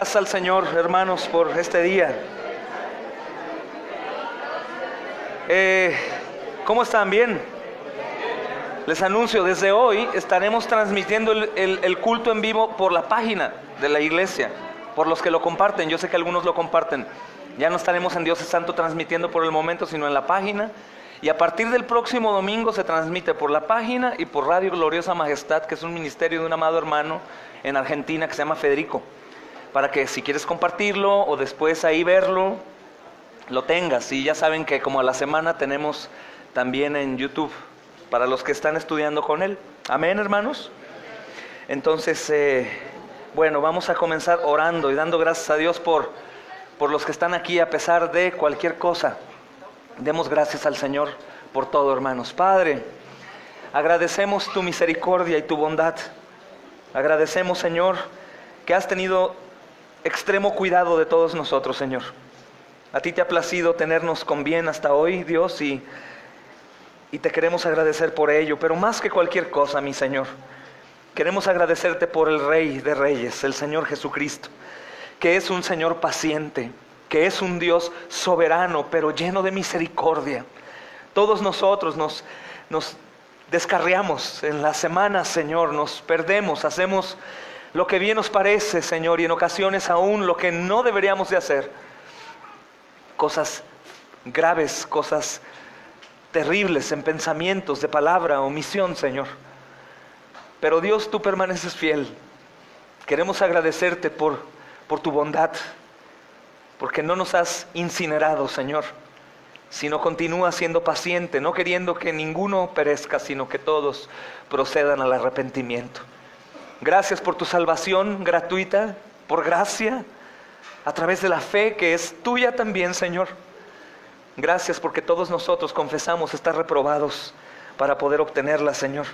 Gracias al Señor, hermanos, por este día. ¿Cómo están? ¿Bien? Les anuncio, desde hoy estaremos transmitiendo el culto en vivo por la página de la iglesia, por los que lo comparten. Yo sé que algunos lo comparten. Ya no estaremos en Dios es Santo transmitiendo por el momento, sino en la página. Y a partir del próximo domingo se transmite por la página y por Radio Gloriosa Majestad, que es un ministerio de un amado hermano en Argentina que se llama Federico. Para que si quieres compartirlo o después ahí verlo, lo tengas. Y ya saben que como a la semana tenemos también en YouTube para los que están estudiando con él. Amén, hermanos. Entonces, bueno, vamos a comenzar orando y dando gracias a Dios por los que están aquí a pesar de cualquier cosa. Demos gracias al Señor por todo, hermanos. Padre, agradecemos tu misericordia y tu bondad. Agradecemos, Señor, que has tenido extremo cuidado de todos nosotros, Señor. A ti te ha placido tenernos con bien hasta hoy, Dios, y te queremos agradecer por ello. Pero más que cualquier cosa, mi Señor, queremos agradecerte por el Rey de Reyes, el Señor Jesucristo, que es un Señor paciente, que es un Dios soberano, pero lleno de misericordia. Todos nosotros nos descarriamos en las semanas, Señor, nos perdemos, hacemos lo que bien nos parece, Señor, y en ocasiones aún lo que no deberíamos de hacer. Cosas graves, cosas terribles en pensamientos, de palabra, omisión, Señor. Pero Dios, tú permaneces fiel. Queremos agradecerte por tu bondad, porque no nos has incinerado, Señor, sino continúa siendo paciente, no queriendo que ninguno perezca, sino que todos procedan al arrepentimiento. Gracias por tu salvación gratuita, por gracia, a través de la fe que es tuya también, Señor. Gracias porque todos nosotros confesamos estar reprobados para poder obtenerla, Señor.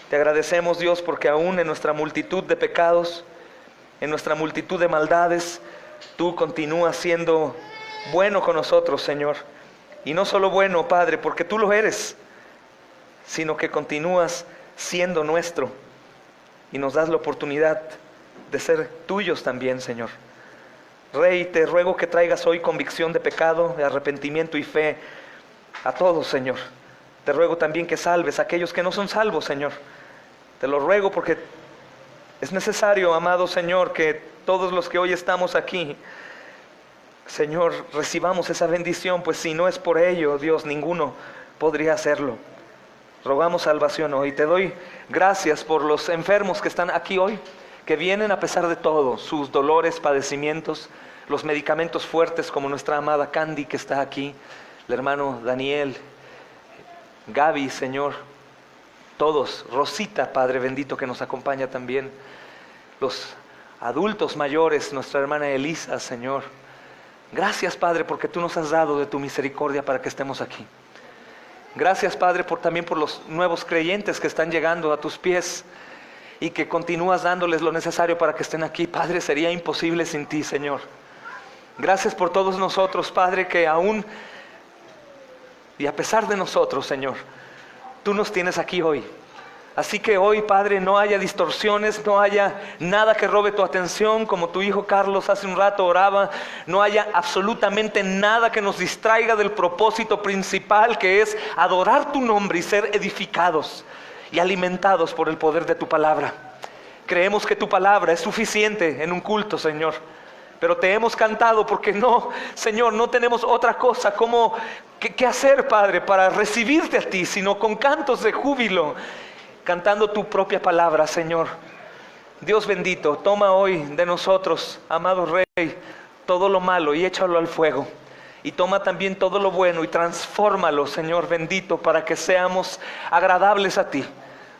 Te agradecemos, Dios, porque aún en nuestra multitud de pecados, en nuestra multitud de maldades, tú continúas siendo bueno con nosotros, Señor. Y no solo bueno, Padre, porque tú lo eres, sino que continúas siendo nuestro y nos das la oportunidad de ser tuyos también, Señor. Rey, te ruego que traigas hoy convicción de pecado, de arrepentimiento y fe a todos, Señor. Te ruego también que salves a aquellos que no son salvos, Señor. Te lo ruego porque es necesario, amado Señor, que todos los que hoy estamos aquí, Señor, recibamos esa bendición, pues si no es por ello, Dios, ninguno podría hacerlo. Rogamos salvación hoy. Te doy gracias por los enfermos que están aquí hoy, que vienen a pesar de todo, sus dolores, padecimientos, los medicamentos fuertes, como nuestra amada Candy que está aquí, el hermano Daniel, Gaby, Señor, todos, Rosita, Padre bendito, que nos acompaña también, los adultos mayores, nuestra hermana Elisa, Señor. Gracias, Padre, porque tú nos has dado de tu misericordia para que estemos aquí. Gracias, Padre, también por los nuevos creyentes que están llegando a tus pies y que continúas dándoles lo necesario para que estén aquí. Padre, sería imposible sin ti, Señor. Gracias por todos nosotros, Padre, que aún y a pesar de nosotros, Señor, tú nos tienes aquí hoy. Así que hoy, Padre, no haya distorsiones, no haya nada que robe tu atención, como tu hijo Carlos hace un rato oraba. No haya absolutamente nada que nos distraiga del propósito principal, que es adorar tu nombre y ser edificados y alimentados por el poder de tu palabra. Creemos que tu palabra es suficiente en un culto, Señor. Pero te hemos cantado porque no, Señor, no tenemos otra cosa que hacer, Padre, para recibirte a ti, sino con cantos de júbilo, cantando tu propia palabra, Señor. Dios bendito, toma hoy de nosotros, amado Rey, todo lo malo y échalo al fuego. Y toma también todo lo bueno y transfórmalo, Señor bendito, para que seamos agradables a ti.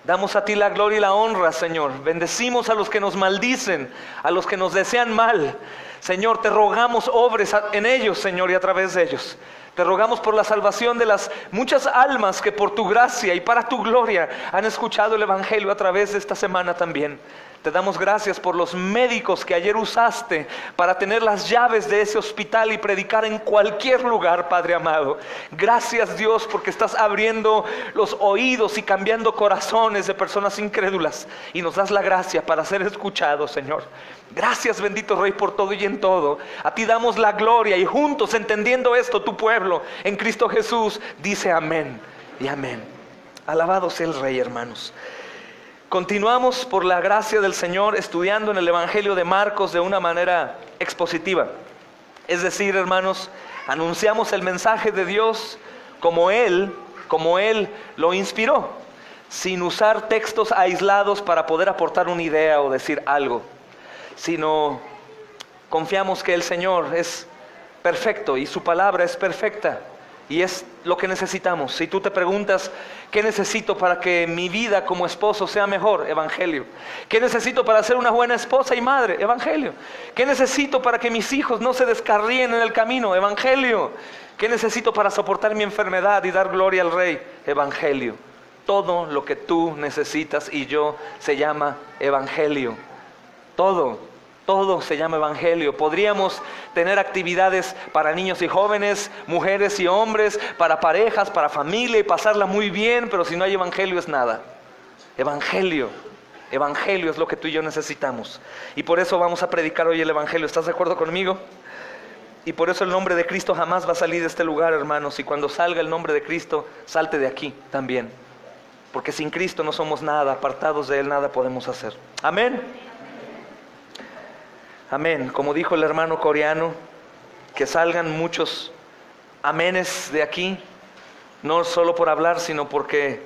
Damos a ti la gloria y la honra, Señor. Bendecimos a los que nos maldicen, a los que nos desean mal. Señor, te rogamos obres en ellos, Señor, y a través de ellos. Te rogamos por la salvación de las muchas almas que por tu gracia y para tu gloria han escuchado el Evangelio a través de esta semana también. Te damos gracias por los médicos que ayer usaste para tener las llaves de ese hospital y predicar en cualquier lugar, Padre amado. Gracias, Dios, porque estás abriendo los oídos y cambiando corazones de personas incrédulas y nos das la gracia para ser escuchados, Señor. Gracias, bendito Rey, por todo y en todo. A ti damos la gloria y juntos, entendiendo esto, tu pueblo en Cristo Jesús dice amén y amén. Alabado sea el Rey, hermanos. Continuamos por la gracia del Señor estudiando en el Evangelio de Marcos de una manera expositiva. Es decir, hermanos, anunciamos el mensaje de Dios como Él lo inspiró, sin usar textos aislados para poder aportar una idea o decir algo, sino confiamos que el Señor es perfecto y su palabra es perfecta. Y es lo que necesitamos. Si tú te preguntas, ¿qué necesito para que mi vida como esposo sea mejor? Evangelio. ¿Qué necesito para ser una buena esposa y madre? Evangelio. ¿Qué necesito para que mis hijos no se descarríen en el camino? Evangelio. ¿Qué necesito para soportar mi enfermedad y dar gloria al Rey? Evangelio. Todo lo que tú necesitas y yo se llama Evangelio. Todo se llama Evangelio. Podríamos tener actividades para niños y jóvenes, mujeres y hombres, para parejas, para familia y pasarla muy bien, pero si no hay Evangelio es nada. Evangelio es lo que tú y yo necesitamos. Y por eso vamos a predicar hoy el Evangelio. ¿Estás de acuerdo conmigo? Y por eso el nombre de Cristo jamás va a salir de este lugar, hermanos. Y cuando salga el nombre de Cristo, salte de aquí también. Porque sin Cristo no somos nada, apartados de Él nada podemos hacer. Amén. Amén. Como dijo el hermano coreano, que salgan muchos amenes de aquí, no solo por hablar, sino porque,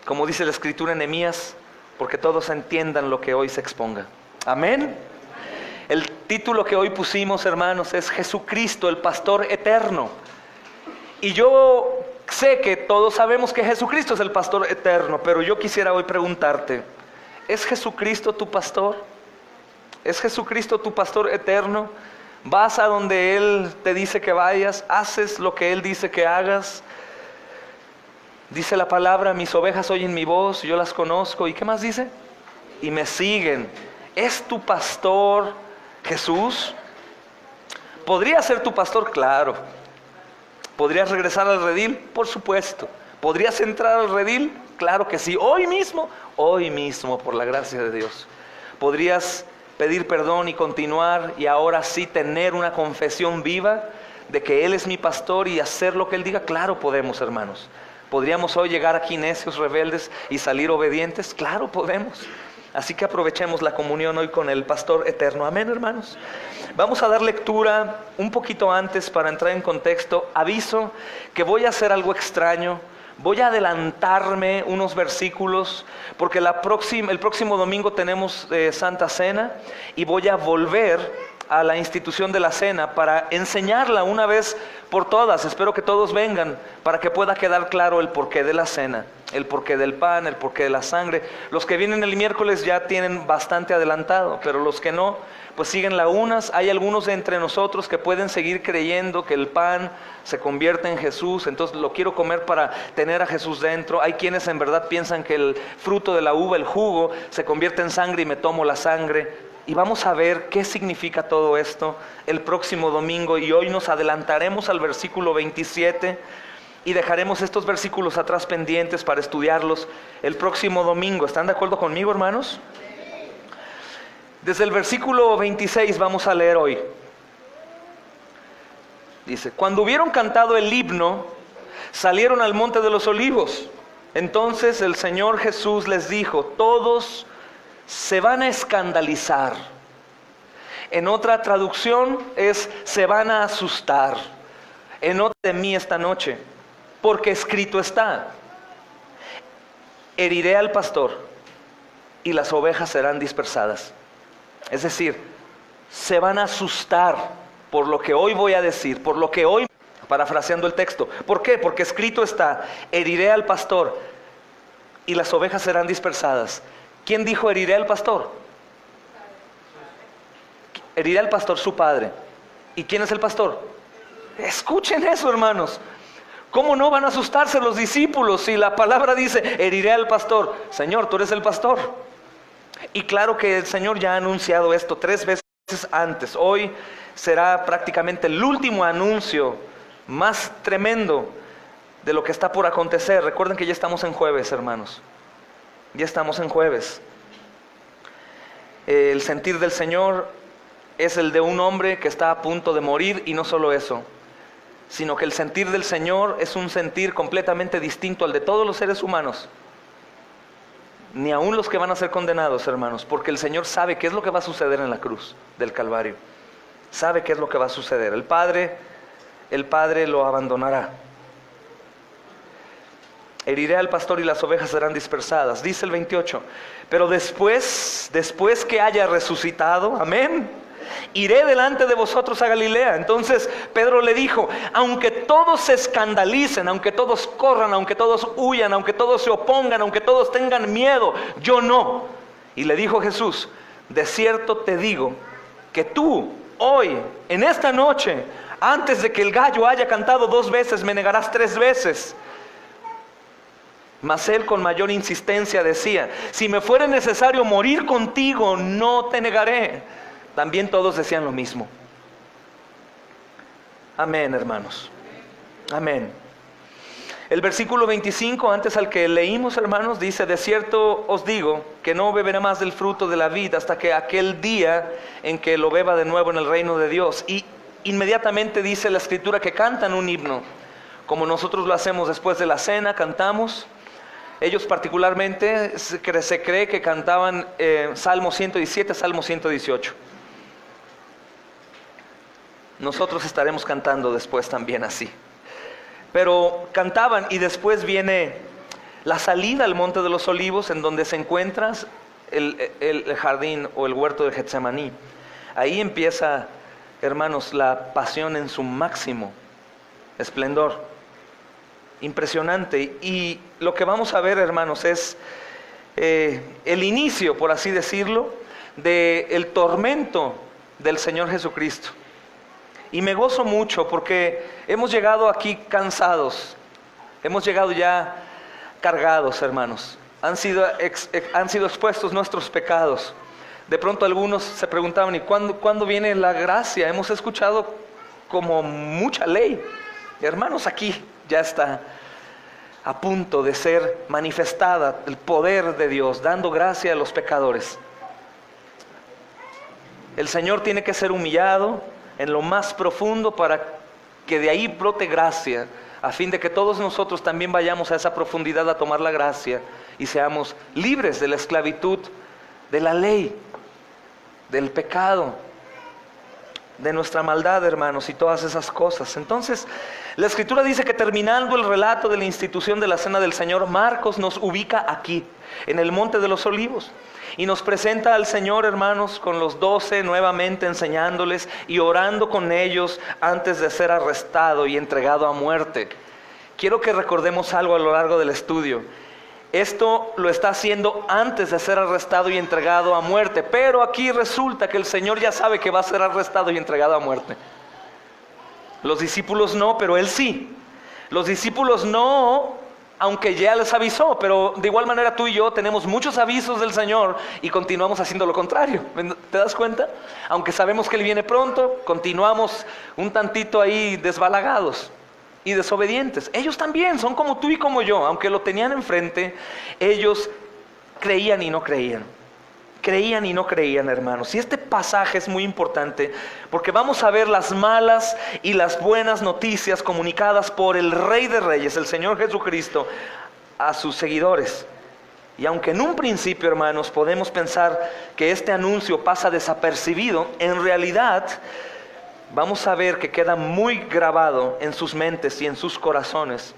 como dice la Escritura en Nehemías, porque todos entiendan lo que hoy se exponga. Amén. El título que hoy pusimos, hermanos, es Jesucristo, el pastor eterno. Y yo sé que todos sabemos que Jesucristo es el pastor eterno, pero yo quisiera hoy preguntarte, ¿es Jesucristo tu pastor? ¿Es Jesucristo tu pastor eterno? ¿Vas a donde Él te dice que vayas? ¿Haces lo que Él dice que hagas? Dice la palabra, mis ovejas oyen mi voz, yo las conozco. ¿Y qué más dice? Y me siguen. ¿Es tu pastor Jesús? ¿Podría ser tu pastor? Claro. ¿Podrías regresar al redil? Por supuesto. ¿Podrías entrar al redil? Claro que sí. Hoy mismo, por la gracia de Dios. ¿Podrías pedir perdón y continuar y ahora sí tener una confesión viva de que Él es mi pastor y hacer lo que Él diga? Claro podemos, hermanos. ¿Podríamos hoy llegar aquí necios, rebeldes y salir obedientes? Claro podemos. Así que aprovechemos la comunión hoy con el pastor eterno. Amén, hermanos. Vamos a dar lectura un poquito antes para entrar en contexto. Aviso que voy a hacer algo extraño. Voy a adelantarme unos versículos porque el próximo domingo tenemos Santa Cena y voy a volver a la institución de la cena para enseñarla una vez por todas. Espero que todos vengan para que pueda quedar claro el porqué de la cena, el porqué del pan, el porqué de la sangre. Los que vienen el miércoles ya tienen bastante adelantado, pero los que no, pues siguen la unas. Hay algunos de entre nosotros que pueden seguir creyendo que el pan se convierte en Jesús, entonces lo quiero comer para tener a Jesús dentro. Hay quienes en verdad piensan que el fruto de la uva, el jugo, se convierte en sangre y me tomo la sangre. Y vamos a ver qué significa todo esto el próximo domingo. Y hoy nos adelantaremos al versículo 27 y dejaremos estos versículos atrás pendientes para estudiarlos el próximo domingo. ¿Están de acuerdo conmigo, hermanos? Desde el versículo 26 vamos a leer hoy. Dice, cuando hubieron cantado el himno, salieron al monte de los olivos. Entonces el Señor Jesús les dijo, todos se van a escandalizar. En otra traducción es, se van a asustar. En otra de mí esta noche, porque escrito está, heriré al pastor y las ovejas serán dispersadas. Es decir, se van a asustar por lo que hoy voy a decir, por lo que hoy, parafraseando el texto. ¿Por qué? Porque escrito está, heriré al pastor y las ovejas serán dispersadas. ¿Quién dijo heriré al pastor? Heriré al pastor, su padre. ¿Y quién es el pastor? Escuchen eso, hermanos. ¿Cómo no van a asustarse los discípulos si la palabra dice, heriré al pastor? Señor, tú eres el pastor. Y claro que el Señor ya ha anunciado esto 3 veces antes. Hoy será prácticamente el último anuncio más tremendo de lo que está por acontecer. Recuerden que ya estamos en jueves, hermanos. Ya estamos en jueves. El sentir del Señor es el de un hombre que está a punto de morir, y no solo eso, sino que el sentir del Señor es un sentir completamente distinto al de todos los seres humanos, ni aun los que van a ser condenados, hermanos, porque el Señor sabe qué es lo que va a suceder en la cruz del Calvario. Sabe qué es lo que va a suceder. El Padre lo abandonará. Heriré al pastor y las ovejas serán dispersadas. Dice el 28, pero después que haya resucitado, amén, iré delante de vosotros a Galilea. Entonces Pedro le dijo, aunque todos se escandalicen, aunque todos corran, aunque todos huyan, aunque todos se opongan, aunque todos tengan miedo, yo no. Y le dijo Jesús, de cierto te digo que tú hoy, en esta noche, antes de que el gallo haya cantado 2 veces, me negarás 3 veces. Mas él con mayor insistencia decía, si me fuere necesario morir contigo, no te negaré. También todos decían lo mismo. Amén, hermanos. Amén. El versículo 25, antes al que leímos, hermanos, dice, de cierto os digo que no beberé más del fruto de la vid hasta que aquel día en que lo beba de nuevo en el reino de Dios. Y inmediatamente dice la Escritura que cantan un himno, como nosotros lo hacemos después de la cena, cantamos. Ellos particularmente se cree que cantaban Salmo 117, Salmo 118. Nosotros estaremos cantando después también así. Pero cantaban, y después viene la salida al Monte de los Olivos, en donde se encuentra el jardín o el huerto de Getsemaní. Ahí empieza, hermanos, la pasión en su máximo esplendor. Impresionante. Y lo que vamos a ver, hermanos, es el inicio, por así decirlo, del tormento del Señor Jesucristo. Y me gozo mucho porque hemos llegado aquí cansados, hemos llegado ya cargados, hermanos. Han sido expuestos nuestros pecados. De pronto algunos se preguntaban, ¿y cuándo viene la gracia? Hemos escuchado como mucha ley. Hermanos, aquí ya está a punto de ser manifestada el poder de Dios, dando gracia a los pecadores. El Señor tiene que ser humillado en lo más profundo para que de ahí brote gracia, a fin de que todos nosotros también vayamos a esa profundidad a tomar la gracia y seamos libres de la esclavitud de la ley, del pecado, de nuestra maldad, hermanos, y todas esas cosas. Entonces, la Escritura dice que terminando el relato de la institución de la Cena del Señor, Marcos nos ubica aquí, en el Monte de los Olivos, y nos presenta al Señor, hermanos, con los 12 nuevamente enseñándoles y orando con ellos antes de ser arrestado y entregado a muerte. Quiero que recordemos algo a lo largo del estudio. Esto lo está haciendo antes de ser arrestado y entregado a muerte, pero aquí resulta que el Señor ya sabe que va a ser arrestado y entregado a muerte. Los discípulos no, pero Él sí. Los discípulos no, aunque ya les avisó, pero de igual manera tú y yo tenemos muchos avisos del Señor y continuamos haciendo lo contrario. ¿Te das cuenta? Aunque sabemos que Él viene pronto, continuamos un tantito ahí desbalagados y desobedientes. Ellos también son como tú y como yo, aunque lo tenían enfrente, ellos creían y no creían. Creían y no creían, hermanos. Y este pasaje es muy importante porque vamos a ver las malas y las buenas noticias comunicadas por el Rey de Reyes, el Señor Jesucristo, a sus seguidores. Y aunque en un principio, hermanos, podemos pensar que este anuncio pasa desapercibido, en realidad vamos a ver que queda muy grabado en sus mentes y en sus corazones,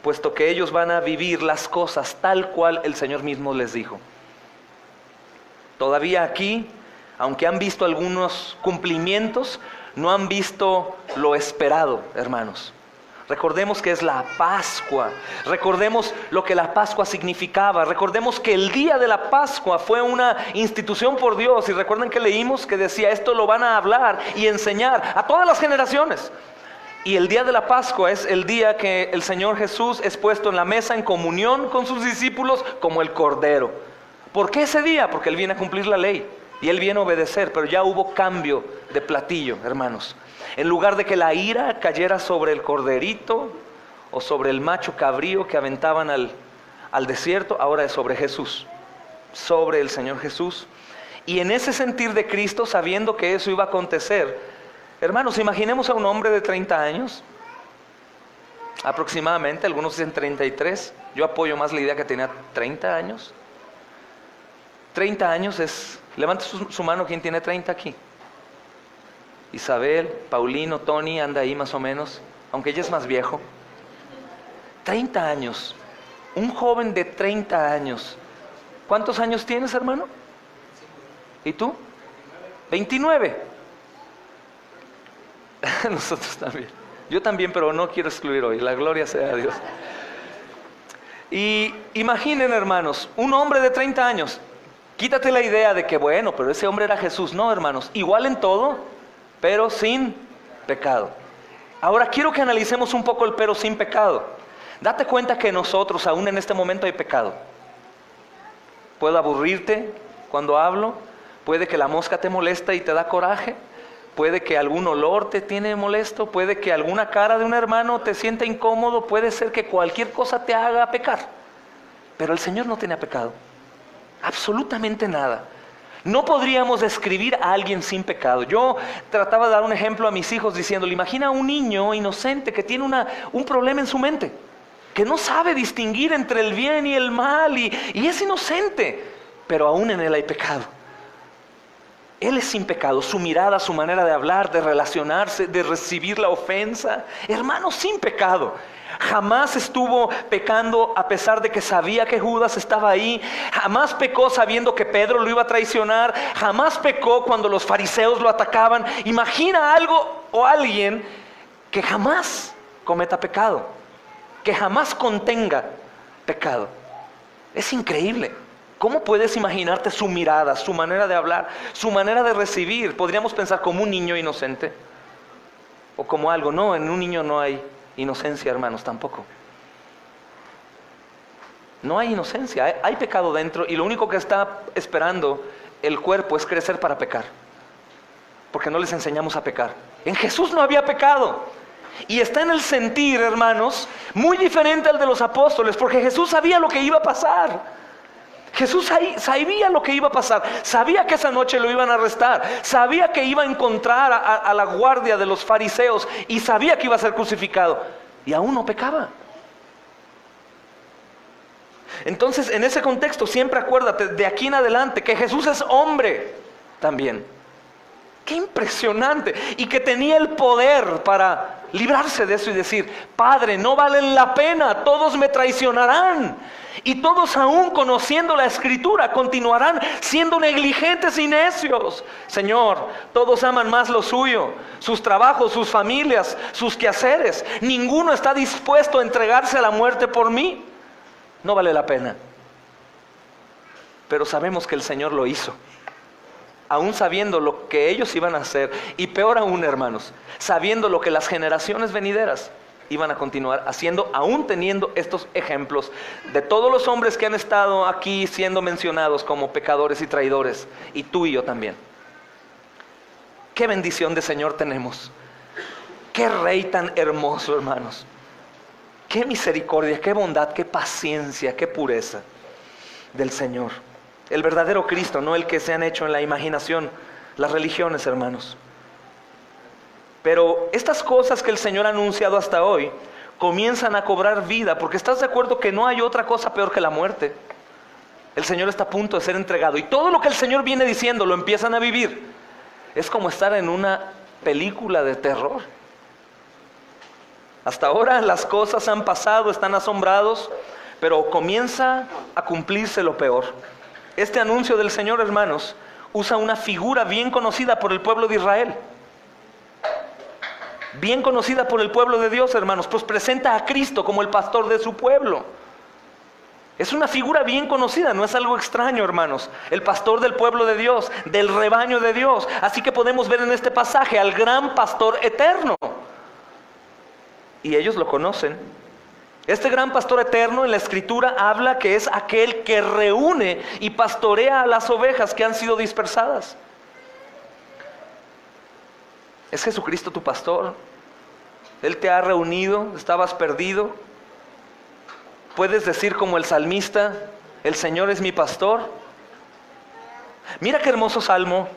puesto que ellos van a vivir las cosas tal cual el Señor mismo les dijo. Todavía aquí, aunque han visto algunos cumplimientos, no han visto lo esperado, hermanos. Recordemos que es la Pascua. Recordemos lo que la Pascua significaba. Recordemos que el día de la Pascua fue una institución por Dios. Y recuerden que leímos que decía, esto lo van a hablar y enseñar a todas las generaciones. Y el día de la Pascua es el día que el Señor Jesús es puesto en la mesa en comunión con sus discípulos como el Cordero. ¿Por qué ese día? Porque Él viene a cumplir la ley y Él viene a obedecer, pero ya hubo cambio de platillo, hermanos. En lugar de que la ira cayera sobre el corderito o sobre el macho cabrío que aventaban al desierto, ahora es sobre Jesús, sobre el Señor Jesús. Y en ese sentir de Cristo, sabiendo que eso iba a acontecer, hermanos, imaginemos a un hombre de 30 años, aproximadamente, algunos dicen 33, yo apoyo más la idea que tenía 30 años. 30 años es, levante su mano quien tiene 30 aquí. Isabel, Paulino, Tony, anda ahí más o menos, aunque ella es más viejo. 30 años, un joven de 30 años. ¿Cuántos años tienes, hermano? ¿Y tú? 29. Nosotros también. Yo también, pero no quiero excluir hoy. La gloria sea a Dios. Y imaginen, hermanos, un hombre de 30 años. Quítate la idea de que, bueno, pero ese hombre era Jesús. No, hermanos, igual en todo, pero sin pecado. Ahora quiero que analicemos un poco el pero sin pecado. Date cuenta que nosotros, aún en este momento, hay pecado. Puedo aburrirte cuando hablo. Puede que la mosca te molesta y te da coraje. Puede que algún olor te tiene molesto, puede que alguna cara de un hermano te sienta incómodo, puede ser que cualquier cosa te haga pecar. Pero el Señor no tenía pecado, absolutamente nada. No podríamos describir a alguien sin pecado. Yo trataba de dar un ejemplo a mis hijos diciéndole, imagina a un niño inocente que tiene un problema en su mente, que no sabe distinguir entre el bien y el mal y es inocente, pero aún en él hay pecado. Él es sin pecado, su mirada, su manera de hablar, de relacionarse, de recibir la ofensa. Hermano, sin pecado. Jamás estuvo pecando a pesar de que sabía que Judas estaba ahí. Jamás pecó sabiendo que Pedro lo iba a traicionar. Jamás pecó cuando los fariseos lo atacaban. Imagina algo o alguien que jamás cometa pecado, que jamás contenga pecado. Es increíble. ¿Cómo puedes imaginarte su mirada, su manera de hablar, su manera de recibir? Podríamos pensar como un niño inocente o como algo. No, en un niño no hay inocencia, hermanos, tampoco. No hay inocencia, hay pecado dentro y lo único que está esperando el cuerpo es crecer para pecar. Porque no les enseñamos a pecar. En Jesús no había pecado. Y está en el sentir, hermanos, muy diferente al de los apóstoles, porque Jesús sabía lo que iba a pasar. Jesús sabía lo que iba a pasar, sabía que esa noche lo iban a arrestar, sabía que iba a encontrar a la guardia de los fariseos y sabía que iba a ser crucificado y aún no pecaba. Entonces, en ese contexto siempre acuérdate de aquí en adelante que Jesús es hombre también. Qué impresionante, y que tenía el poder para librarse de eso y decir, Padre, no valen la pena, todos me traicionarán. Y todos aún conociendo la Escritura continuarán siendo negligentes y necios. Señor, todos aman más lo suyo, sus trabajos, sus familias, sus quehaceres. Ninguno está dispuesto a entregarse a la muerte por mí. No vale la pena. Pero sabemos que el Señor lo hizo. Aún sabiendo lo que ellos iban a hacer. Y peor aún, hermanos, sabiendo lo que las generaciones venideras iban a continuar haciendo, aún teniendo estos ejemplos de todos los hombres que han estado aquí siendo mencionados como pecadores y traidores, y tú y yo también. Qué bendición de Señor tenemos. Qué Rey tan hermoso, hermanos. Qué misericordia, qué bondad, qué paciencia, qué pureza del Señor. El verdadero Cristo, no el que se han hecho en la imaginación las religiones, hermanos. Pero estas cosas que el Señor ha anunciado hasta hoy comienzan a cobrar vida, porque estás de acuerdo que no hay otra cosa peor que la muerte. El Señor está a punto de ser entregado y todo lo que el Señor viene diciendo lo empiezan a vivir. Es como estar en una película de terror. Hasta ahora las cosas han pasado, están asombrados, pero comienza a cumplirse lo peor. Este anuncio del Señor, hermanos, usa una figura bien conocida por el pueblo de Israel. Bien conocida por el pueblo de Dios, hermanos, pues presenta a Cristo como el pastor de su pueblo. Es una figura bien conocida, no es algo extraño, hermanos. El pastor del pueblo de Dios, del rebaño de Dios. Así que podemos ver en este pasaje al gran pastor eterno. y ellos lo conocen. Este gran pastor eterno en la Escritura habla que es aquel que reúne y pastorea a las ovejas que han sido dispersadas. ¿Es Jesucristo tu pastor? Él te ha reunido, estabas perdido. Puedes decir como el salmista, el Señor es mi pastor. Mira qué hermoso salmo,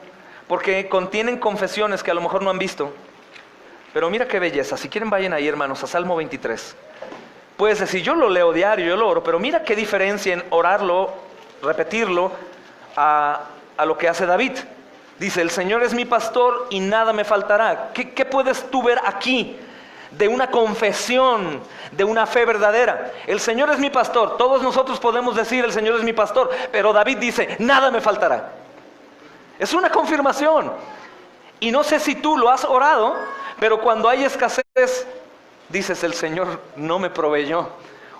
porque contienen confesiones que a lo mejor no han visto. Pero mira qué belleza. Si quieren vayan ahí, hermanos, a Salmo 23. Puedes decir, yo lo leo diario, yo lo oro, pero mira qué diferencia en orarlo, repetirlo, a lo que hace David. Dice, el Señor es mi pastor y nada me faltará. ¿Qué puedes tú ver aquí de una confesión, de una fe verdadera? El Señor es mi pastor. Todos nosotros podemos decir, el Señor es mi pastor, pero David dice, nada me faltará. Es una confirmación. Y no sé si tú lo has orado, pero cuando hay escasez, dices, el Señor no me proveyó.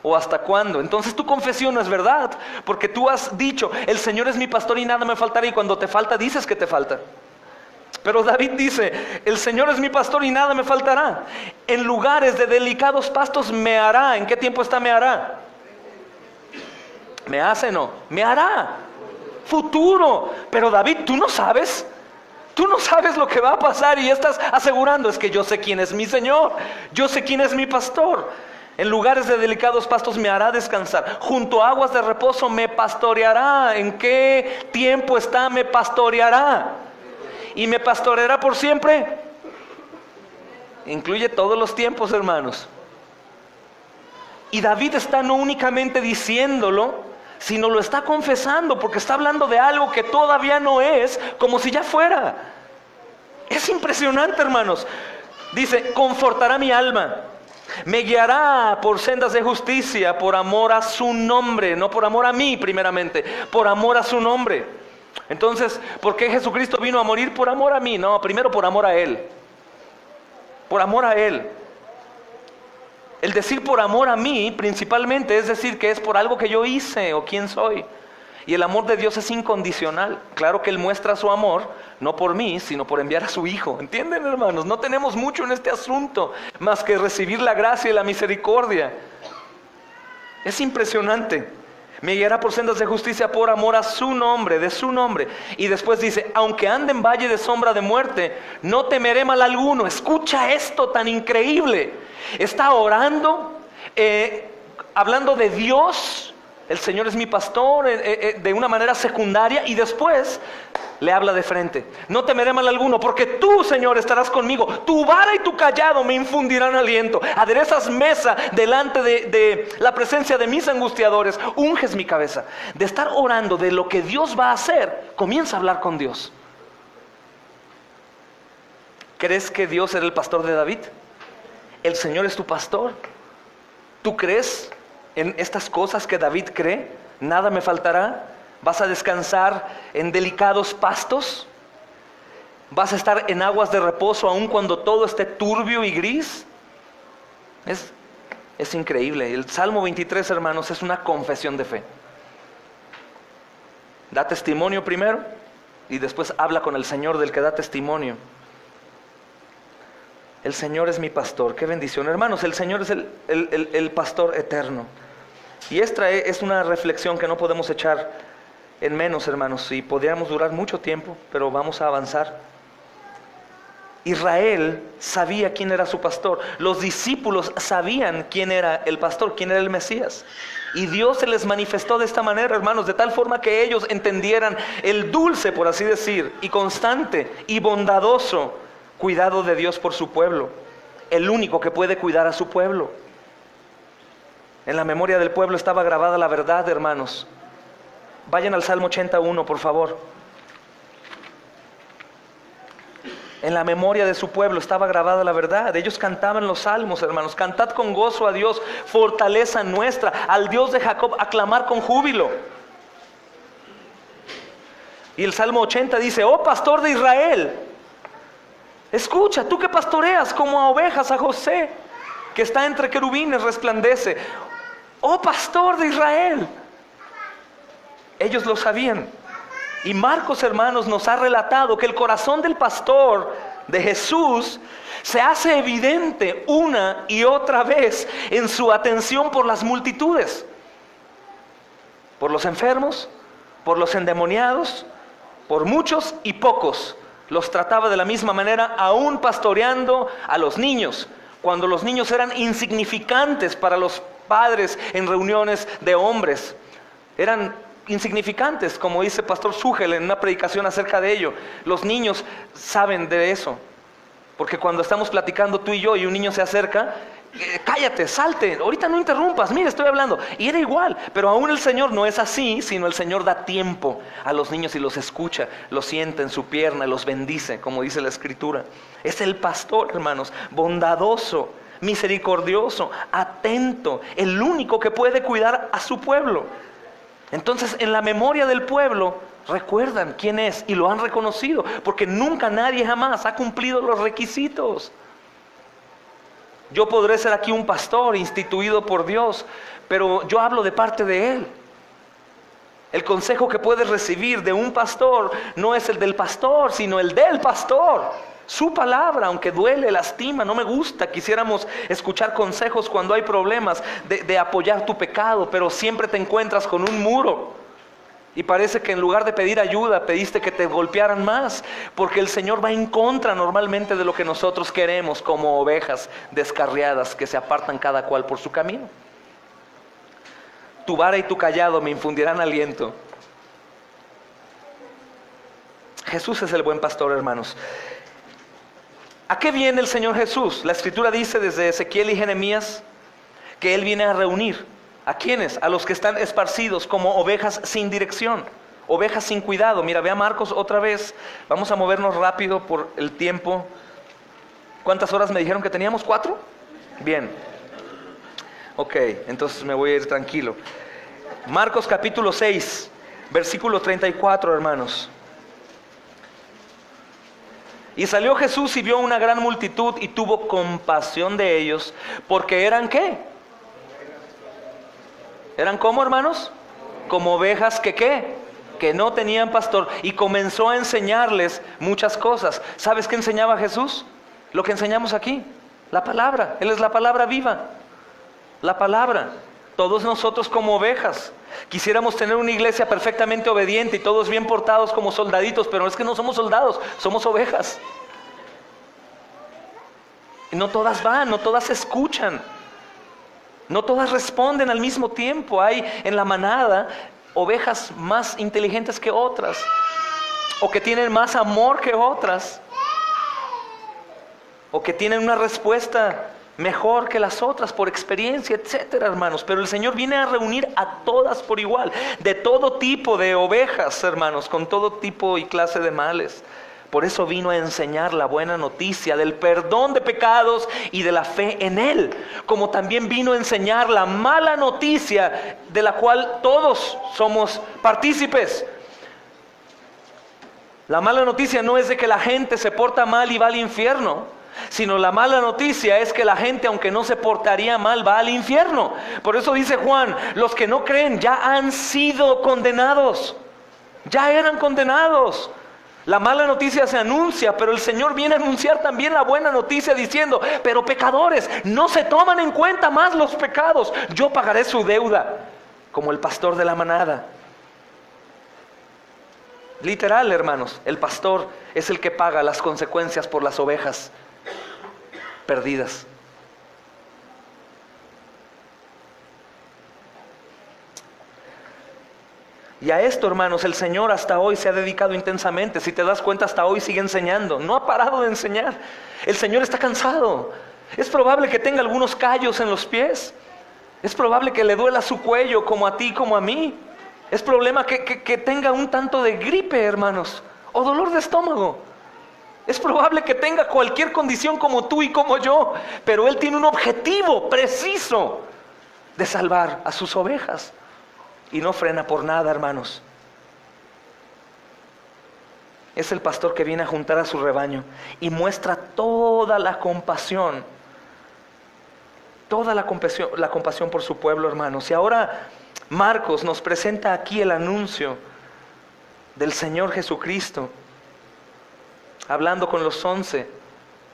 ¿O hasta cuándo? Entonces tu confesión no es verdad, porque tú has dicho, el Señor es mi pastor y nada me faltará, y cuando te falta, dices que te falta. Pero David dice, el Señor es mi pastor y nada me faltará. En lugares de delicados pastos me hará. ¿En qué tiempo está me hará? ¿Me hace? No, me hará. Futuro. Pero David, tú no sabes. Tú no sabes lo que va a pasar y estás asegurando, es que yo sé quién es mi Señor. Yo sé quién es mi pastor. En lugares de delicados pastos me hará descansar. Junto a aguas de reposo me pastoreará. ¿En qué tiempo está? Me pastoreará. ¿Y me pastoreará por siempre? Incluye todos los tiempos, hermanos. Y David está no únicamente diciéndolo, sino lo está confesando, porque está hablando de algo que todavía no es, como si ya fuera. Es impresionante, hermanos. Dice, confortará mi alma. Me guiará por sendas de justicia, por amor a su nombre. No por amor a mí primeramente, por amor a su nombre. Entonces, ¿por qué Jesucristo vino a morir? Por amor a mí. No, primero por amor a Él. Por amor a Él. El decir por amor a mí principalmente es decir que es por algo que yo hice o quién soy. Y el amor de Dios es incondicional. Claro que Él muestra su amor, no por mí, sino por enviar a su Hijo. ¿Entienden, hermanos? No tenemos mucho en este asunto, más que recibir la gracia y la misericordia. Es impresionante. Me guiará por sendas de justicia por amor a su nombre, de su nombre. Y después dice, aunque ande en valle de sombra de muerte, no temeré mal alguno. Escucha esto tan increíble. Está orando, hablando de Dios. El Señor es mi pastor, de una manera secundaria, y después le habla de frente. No temeré mal alguno, porque tú, Señor, estarás conmigo. Tu vara y tu callado me infundirán aliento. Aderezas mesa delante de la presencia de mis angustiadores. Unges mi cabeza. De estar orando de lo que Dios va a hacer, comienza a hablar con Dios. ¿Crees que Dios era el pastor de David? ¿El Señor es tu pastor? ¿Tú crees en estas cosas que David cree? Nada me faltará. ¿Vas a descansar en delicados pastos? ¿Vas a estar en aguas de reposo aun cuando todo esté turbio y gris? Es increíble. El Salmo 23, hermanos, es una confesión de fe. Da testimonio primero y después habla con el Señor del que da testimonio. El Señor es mi pastor. Qué bendición, hermanos. El Señor es el pastor eterno. Y esta es una reflexión que no podemos echar en menos, hermanos. Y podríamos durar mucho tiempo, pero vamos a avanzar. Israel sabía quién era su pastor. Los discípulos sabían quién era el pastor, quién era el Mesías. Y Dios se les manifestó de esta manera, hermanos, de tal forma que ellos entendieran el dulce, por así decir, y constante y bondadoso cuidado de Dios por su pueblo. El único que puede cuidar a su pueblo. En la memoria del pueblo estaba grabada la verdad, hermanos. Vayan al Salmo 81, por favor. En la memoria de su pueblo estaba grabada la verdad. Ellos cantaban los salmos, hermanos. Cantad con gozo a Dios, fortaleza nuestra. Al Dios de Jacob, aclamar con júbilo. Y el Salmo 80 dice, oh pastor de Israel, escucha, tú que pastoreas como a ovejas a José, que está entre querubines, resplandece. Oh pastor de Israel. Ellos lo sabían. Y Marcos, hermanos, nos ha relatado que el corazón del pastor de Jesús se hace evidente una y otra vez en su atención por las multitudes, por los enfermos, por los endemoniados, por muchos y pocos. Los trataba de la misma manera, aún pastoreando a los niños, cuando los niños eran insignificantes para los padres en reuniones de hombres. Eran insignificantes, como dice Pastor Sugel en una predicación acerca de ello. Los niños saben de eso, porque cuando estamos platicando tú y yo y un niño se acerca, cállate, salte, ahorita no interrumpas, mira, estoy hablando. Y era igual, pero aún el Señor no es así, sino el Señor da tiempo a los niños y los escucha, los sienta en su pierna, los bendice, como dice la Escritura. Es el pastor, hermanos, bondadoso, misericordioso, atento, el único que puede cuidar a su pueblo. Entonces, en la memoria del pueblo recuerdan quién es y lo han reconocido, porque nunca nadie jamás ha cumplido los requisitos. Yo podré ser aquí un pastor instituido por Dios, pero yo hablo de parte de Él. El consejo que puedes recibir de un pastor no es el del pastor, sino el del pastor. Su palabra, aunque duele, lastima, no me gusta. Quisiéramos escuchar consejos cuando hay problemas de apoyar tu pecado, pero siempre te encuentras con un muro. Y parece que en lugar de pedir ayuda, pediste que te golpearan más, porque el Señor va en contra normalmente de lo que nosotros queremos, como ovejas descarriadas que se apartan cada cual por su camino. Tu vara y tu callado me infundirán aliento. Jesús es el buen pastor, hermanos. ¿A qué viene el Señor Jesús? La Escritura dice desde Ezequiel y Jeremías que Él viene a reunir. ¿A quiénes? A los que están esparcidos como ovejas sin dirección, ovejas sin cuidado. Mira, ve a Marcos otra vez. Vamos a movernos rápido por el tiempo. ¿Cuántas horas me dijeron que teníamos? ¿4? Bien. Ok, entonces me voy a ir tranquilo. Marcos capítulo 6, versículo 34, hermanos. Y salió Jesús y vio una gran multitud y tuvo compasión de ellos, porque eran ¿qué? ¿Eran cómo, hermanos? Como ovejas que ¿qué? Que no tenían pastor. Y comenzó a enseñarles muchas cosas. ¿Sabes qué enseñaba Jesús? Lo que enseñamos aquí, la palabra. Él es la palabra viva. La palabra. Todos nosotros como ovejas quisiéramos tener una iglesia perfectamente obediente y todos bien portados como soldaditos, pero es que no somos soldados, somos ovejas. Y no todas van, no todas escuchan. No todas responden al mismo tiempo. Hay en la manada ovejas más inteligentes que otras, o que tienen más amor que otras, o que tienen una respuesta mejor que las otras por experiencia, etcétera, hermanos. Pero el Señor viene a reunir a todas por igual, de todo tipo de ovejas, hermanos, con todo tipo y clase de males. Por eso vino a enseñar la buena noticia del perdón de pecados y de la fe en Él. Como también vino a enseñar la mala noticia de la cual todos somos partícipes. La mala noticia no es de que la gente se porta mal y va al infierno, sino la mala noticia es que la gente, aunque no se portaría mal, va al infierno. Por eso dice Juan, los que no creen ya han sido condenados. Ya eran condenados. La mala noticia se anuncia, pero el Señor viene a anunciar también la buena noticia diciendo, pero pecadores, no se toman en cuenta más los pecados, yo pagaré su deuda, como el pastor de la manada. Literal, hermanos, el pastor es el que paga las consecuencias por las ovejas perdidas. Y a esto, hermanos, el Señor hasta hoy se ha dedicado intensamente. Si te das cuenta, hasta hoy sigue enseñando. No ha parado de enseñar. El Señor está cansado. Es probable que tenga algunos callos en los pies. Es probable que le duela su cuello, como a ti, como a mí. Es problema que tenga un tanto de gripe, hermanos, o dolor de estómago. Es probable que tenga cualquier condición como tú y como yo. Pero Él tiene un objetivo preciso de salvar a sus ovejas. Y no frena por nada, hermanos. Es el pastor que viene a juntar a su rebaño y muestra toda la compasión. Toda la compasión por su pueblo, hermanos. Y ahora Marcos nos presenta aquí el anuncio del Señor Jesucristo, hablando con los 11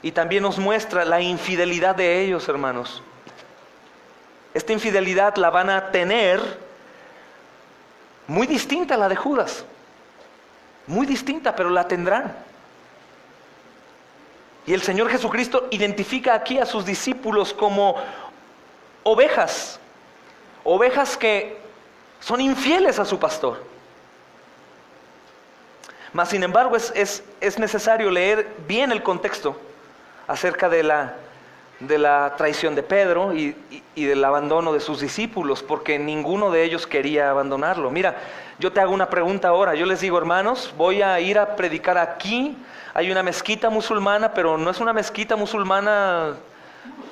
Y también nos muestra la infidelidad de ellos, hermanos. Esta infidelidad la van a tener muy distinta a la de Judas. Muy distinta, pero la tendrán. Y el Señor Jesucristo identifica aquí a sus discípulos como ovejas. Ovejas que son infieles a su pastor. Mas sin embargo es necesario leer bien el contexto acerca de la traición de Pedro y del abandono de sus discípulos, porque ninguno de ellos quería abandonarlo. Mira, yo te hago una pregunta ahora. Yo les digo, hermanos, voy a ir a predicar aquí. Hay una mezquita musulmana, pero no es una mezquita musulmana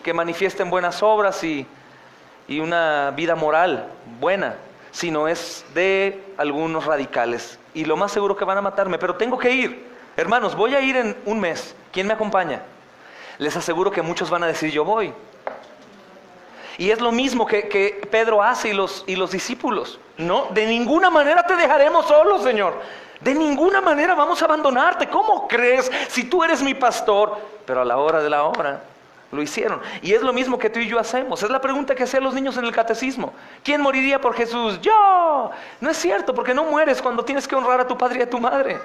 que manifiesta en buenas obras y una vida moral buena, sino es de algunos radicales. Y lo más seguro que van a matarme, pero tengo que ir. Hermanos, voy a ir en un mes. ¿Quién me acompaña? Les aseguro que muchos van a decir, yo voy. Y es lo mismo que Pedro hace y los discípulos. No, de ninguna manera te dejaremos solo, Señor. De ninguna manera vamos a abandonarte. ¿Cómo crees? Si tú eres mi pastor. Pero a la hora de la hora lo hicieron. Y es lo mismo que tú y yo hacemos. Es la pregunta que hacían los niños en el catecismo. ¿Quién moriría por Jesús? Yo. No es cierto, porque no mueres cuando tienes que honrar a tu padre y a tu madre.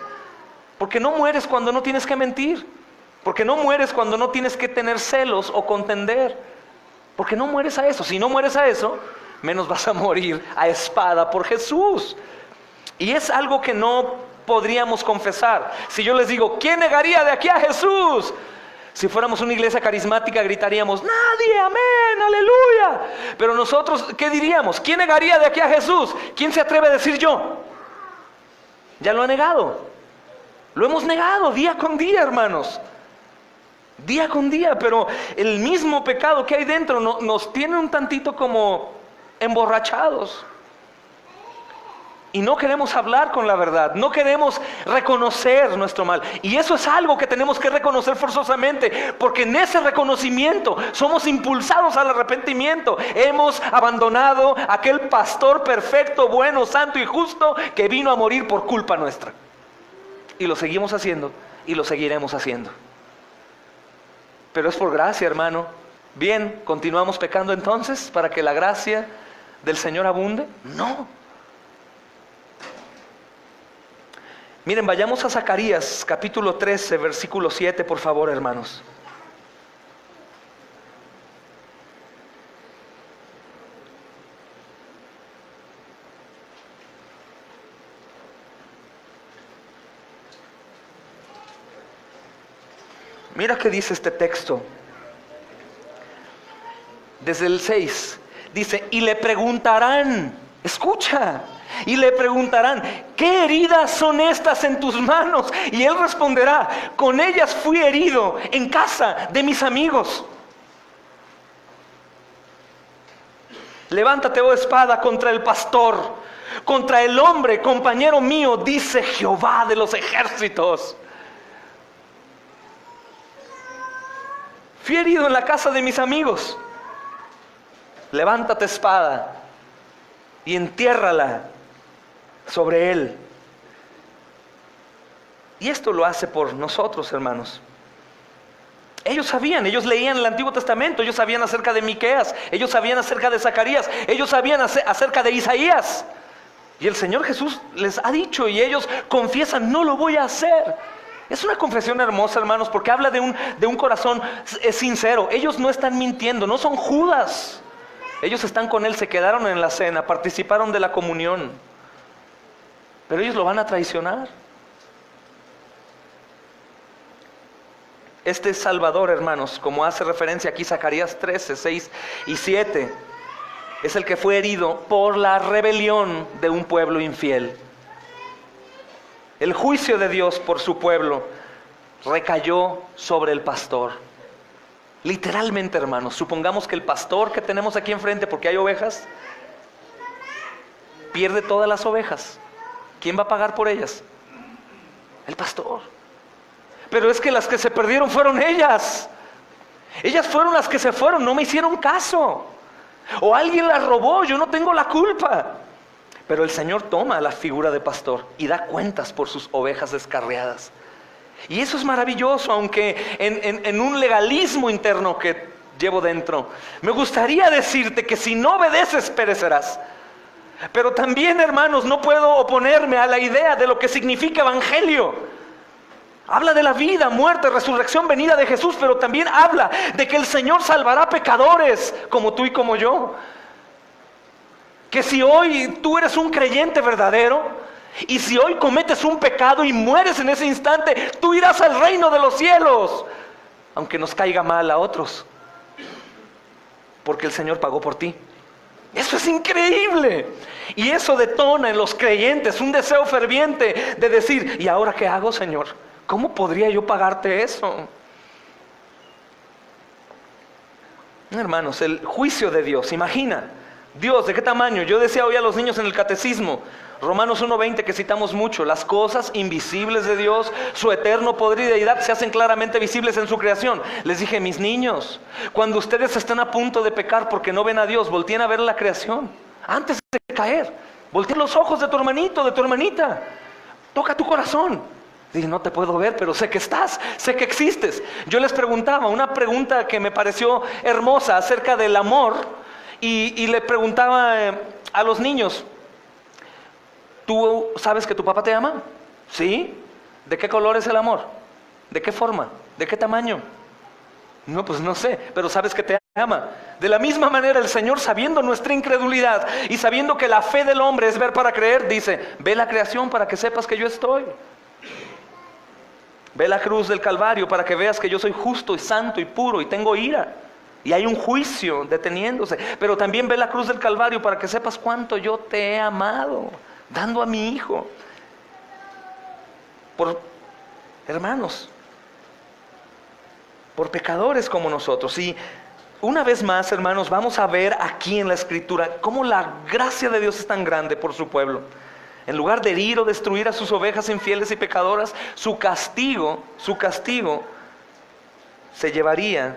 Porque no mueres cuando no tienes que mentir. Porque no mueres cuando no tienes que tener celos o contender. Porque no mueres a eso. Si no mueres a eso, menos vas a morir a espada por Jesús. Y es algo que no podríamos confesar. Si yo les digo, ¿quién negaría de aquí a Jesús? Si fuéramos una iglesia carismática gritaríamos, nadie, amén, aleluya. Pero nosotros, ¿qué diríamos? ¿Quién negaría de aquí a Jesús? ¿Quién se atreve a decir yo? Ya lo ha negado. Lo hemos negado día con día, hermanos. Día con día, pero el mismo pecado que hay dentro nos tiene un tantito como emborrachados. Y no queremos hablar con la verdad, no queremos reconocer nuestro mal. Y eso es algo que tenemos que reconocer forzosamente, porque en ese reconocimiento somos impulsados al arrepentimiento. Hemos abandonado a aquel pastor perfecto, bueno, santo y justo que vino a morir por culpa nuestra. Y lo seguimos haciendo y lo seguiremos haciendo. Pero es por gracia, hermano. Bien, ¿continuamos pecando entonces para que la gracia del Señor abunde? No. Miren, vayamos a Zacarías, capítulo 13, versículo 7, por favor, hermanos. Mira qué dice este texto. Desde el 6, dice, y le preguntarán, escucha, y le preguntarán, ¿qué heridas son estas en tus manos? Y él responderá, con ellas fui herido en casa de mis amigos. Levántate, oh espada, contra el pastor, contra el hombre, compañero mío, dice Jehová de los ejércitos. Fui herido en la casa de mis amigos. Levántate, espada, y entiérrala sobre él. Y esto lo hace por nosotros, hermanos. Ellos sabían, ellos leían el Antiguo Testamento, ellos sabían acerca de Miqueas, ellos sabían acerca de Zacarías, ellos sabían acerca de Isaías. Y el Señor Jesús les ha dicho y ellos confiesan, no lo voy a hacer. Es una confesión hermosa, hermanos, porque habla de un corazón sincero. Ellos no están mintiendo, no son Judas. Ellos están con Él, se quedaron en la cena, participaron de la comunión. Pero ellos lo van a traicionar. Este Salvador, hermanos, como hace referencia aquí Zacarías 13, 6 y 7, es el que fue herido por la rebelión de un pueblo infiel. El juicio de Dios por su pueblo recayó sobre el pastor. Literalmente, hermanos, supongamos que el pastor que tenemos aquí enfrente, porque hay ovejas, pierde todas las ovejas. ¿Quién va a pagar por ellas? El pastor. Pero es que las que se perdieron fueron ellas. Ellas fueron las que se fueron, no me hicieron caso. O alguien las robó, yo no tengo la culpa. Pero el Señor toma la figura de pastor y da cuentas por sus ovejas descarriadas. Y eso es maravilloso, aunque en un legalismo interno que llevo dentro, me gustaría decirte que si no obedeces perecerás. Pero también, hermanos, no puedo oponerme a la idea de lo que significa evangelio. Habla de la vida, muerte, resurrección, venida de Jesús, pero también habla de que el Señor salvará pecadores como tú y como yo. Que si hoy tú eres un creyente verdadero, y si hoy cometes un pecado y mueres en ese instante, tú irás al reino de los cielos, aunque nos caiga mal a otros, porque el Señor pagó por ti. Eso es increíble. Y eso detona en los creyentes un deseo ferviente de decir: ¿y ahora qué hago, Señor? ¿Cómo podría yo pagarte eso? Hermanos, el juicio de Dios, imagina, Dios, ¿de qué tamaño? Yo decía hoy a los niños en el catecismo, Romanos 1:20, que citamos mucho: las cosas invisibles de Dios, su eterno poder y deidad, se hacen claramente visibles en su creación. Les dije: mis niños, cuando ustedes están a punto de pecar porque no ven a Dios, volteen a ver la creación antes de caer. Voltea los ojos de tu hermanito, de tu hermanita. Toca tu corazón. Dije: no te puedo ver, pero sé que estás, sé que existes. Yo les preguntaba una pregunta que me pareció hermosa acerca del amor, y le preguntaba a los niños: ¿tú sabes que tu papá te ama? ¿Sí? ¿De qué color es el amor? ¿De qué forma? ¿De qué tamaño? No, pues no sé, pero sabes que te ama. De la misma manera, el Señor, sabiendo nuestra incredulidad y sabiendo que la fe del hombre es ver para creer, dice: ve la creación para que sepas que yo estoy. Ve la cruz del Calvario para que veas que yo soy justo y santo y puro y tengo ira. Y hay un juicio deteniéndose. Pero también ve la cruz del Calvario para que sepas cuánto yo te he amado, dando a mi Hijo. Hermanos, por pecadores como nosotros. Y una vez más, hermanos, vamos a ver aquí en la Escritura cómo la gracia de Dios es tan grande por su pueblo. En lugar de herir o destruir a sus ovejas infieles y pecadoras, su castigo se llevaría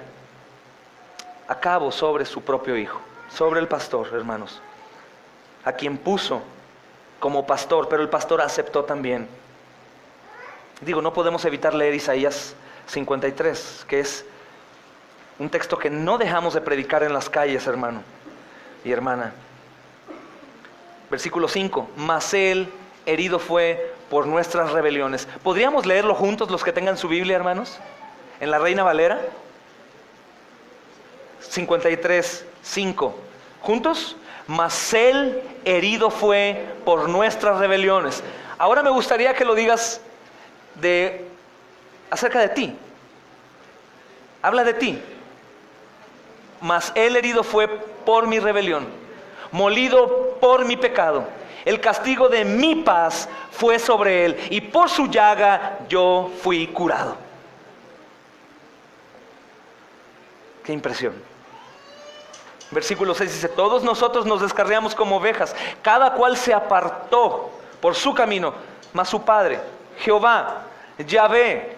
a cabo sobre su propio Hijo, sobre el pastor, hermanos, a quien puso como pastor, pero el pastor aceptó también. Digo, no podemos evitar leer Isaías 53, que es un texto que no dejamos de predicar en las calles, hermano y hermana. Versículo 5: mas Él herido fue por nuestras rebeliones. ¿Podríamos leerlo juntos los que tengan su Biblia, hermanos? En la Reina Valera 53:5. ¿Juntos? Mas Él herido fue por nuestras rebeliones. Ahora me gustaría que lo digas acerca de ti. Habla de ti. Mas Él herido fue por mi rebelión, molido por mi pecado. El castigo de mi paz fue sobre Él, y por su llaga yo fui curado. Qué impresión. Versículo 6 dice: todos nosotros nos descarriamos como ovejas, cada cual se apartó por su camino, mas su Padre, Jehová, Yahvé,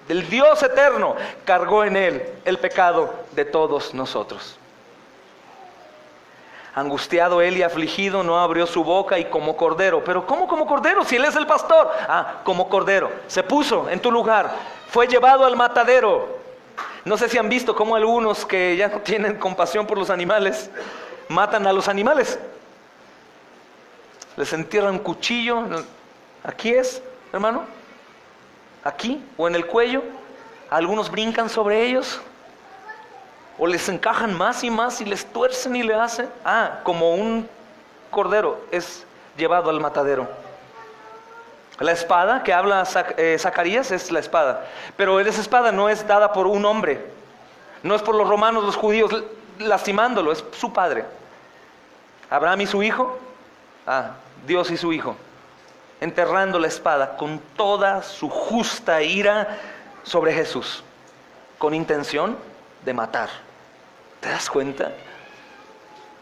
el Dios eterno, cargó en Él el pecado de todos nosotros. Angustiado Él y afligido, no abrió su boca, y como cordero. ¿Pero cómo como cordero si Él es el pastor? Como cordero se puso en tu lugar, fue llevado al matadero. No sé si han visto cómo algunos que ya no tienen compasión por los animales matan a los animales. Les entierran un cuchillo. Aquí es, hermano, aquí o en el cuello. Algunos brincan sobre ellos, o les encajan más y más y les tuercen y le hacen. Como un cordero es llevado al matadero. La espada que habla Zacarías es la espada, pero esa espada no es dada por un hombre, no es por los romanos, los judíos lastimándolo, es su padre. Abraham y su hijo, Dios y su hijo, enterrando la espada con toda su justa ira sobre Jesús, con intención de matar. ¿Te das cuenta?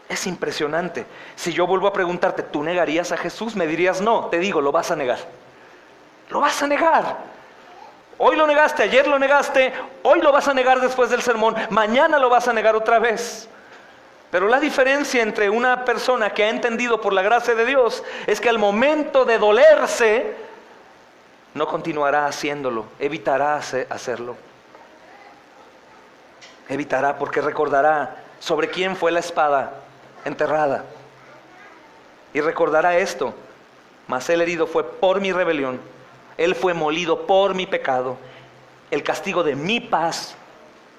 Es impresionante. Si yo vuelvo a preguntarte, ¿tú negarías a Jesús? Me dirías no. Te digo, lo vas a negar. Lo vas a negar. Hoy lo negaste, ayer lo negaste, hoy lo vas a negar después del sermón, mañana lo vas a negar otra vez. Pero la diferencia entre una persona que ha entendido por la gracia de Dios es que al momento de dolerse, no continuará haciéndolo, evitará hacerlo. Evitará, porque recordará sobre quién fue la espada enterrada. Y recordará esto: mas el herido fue por mi rebelión, él fue molido por mi pecado, el castigo de mi paz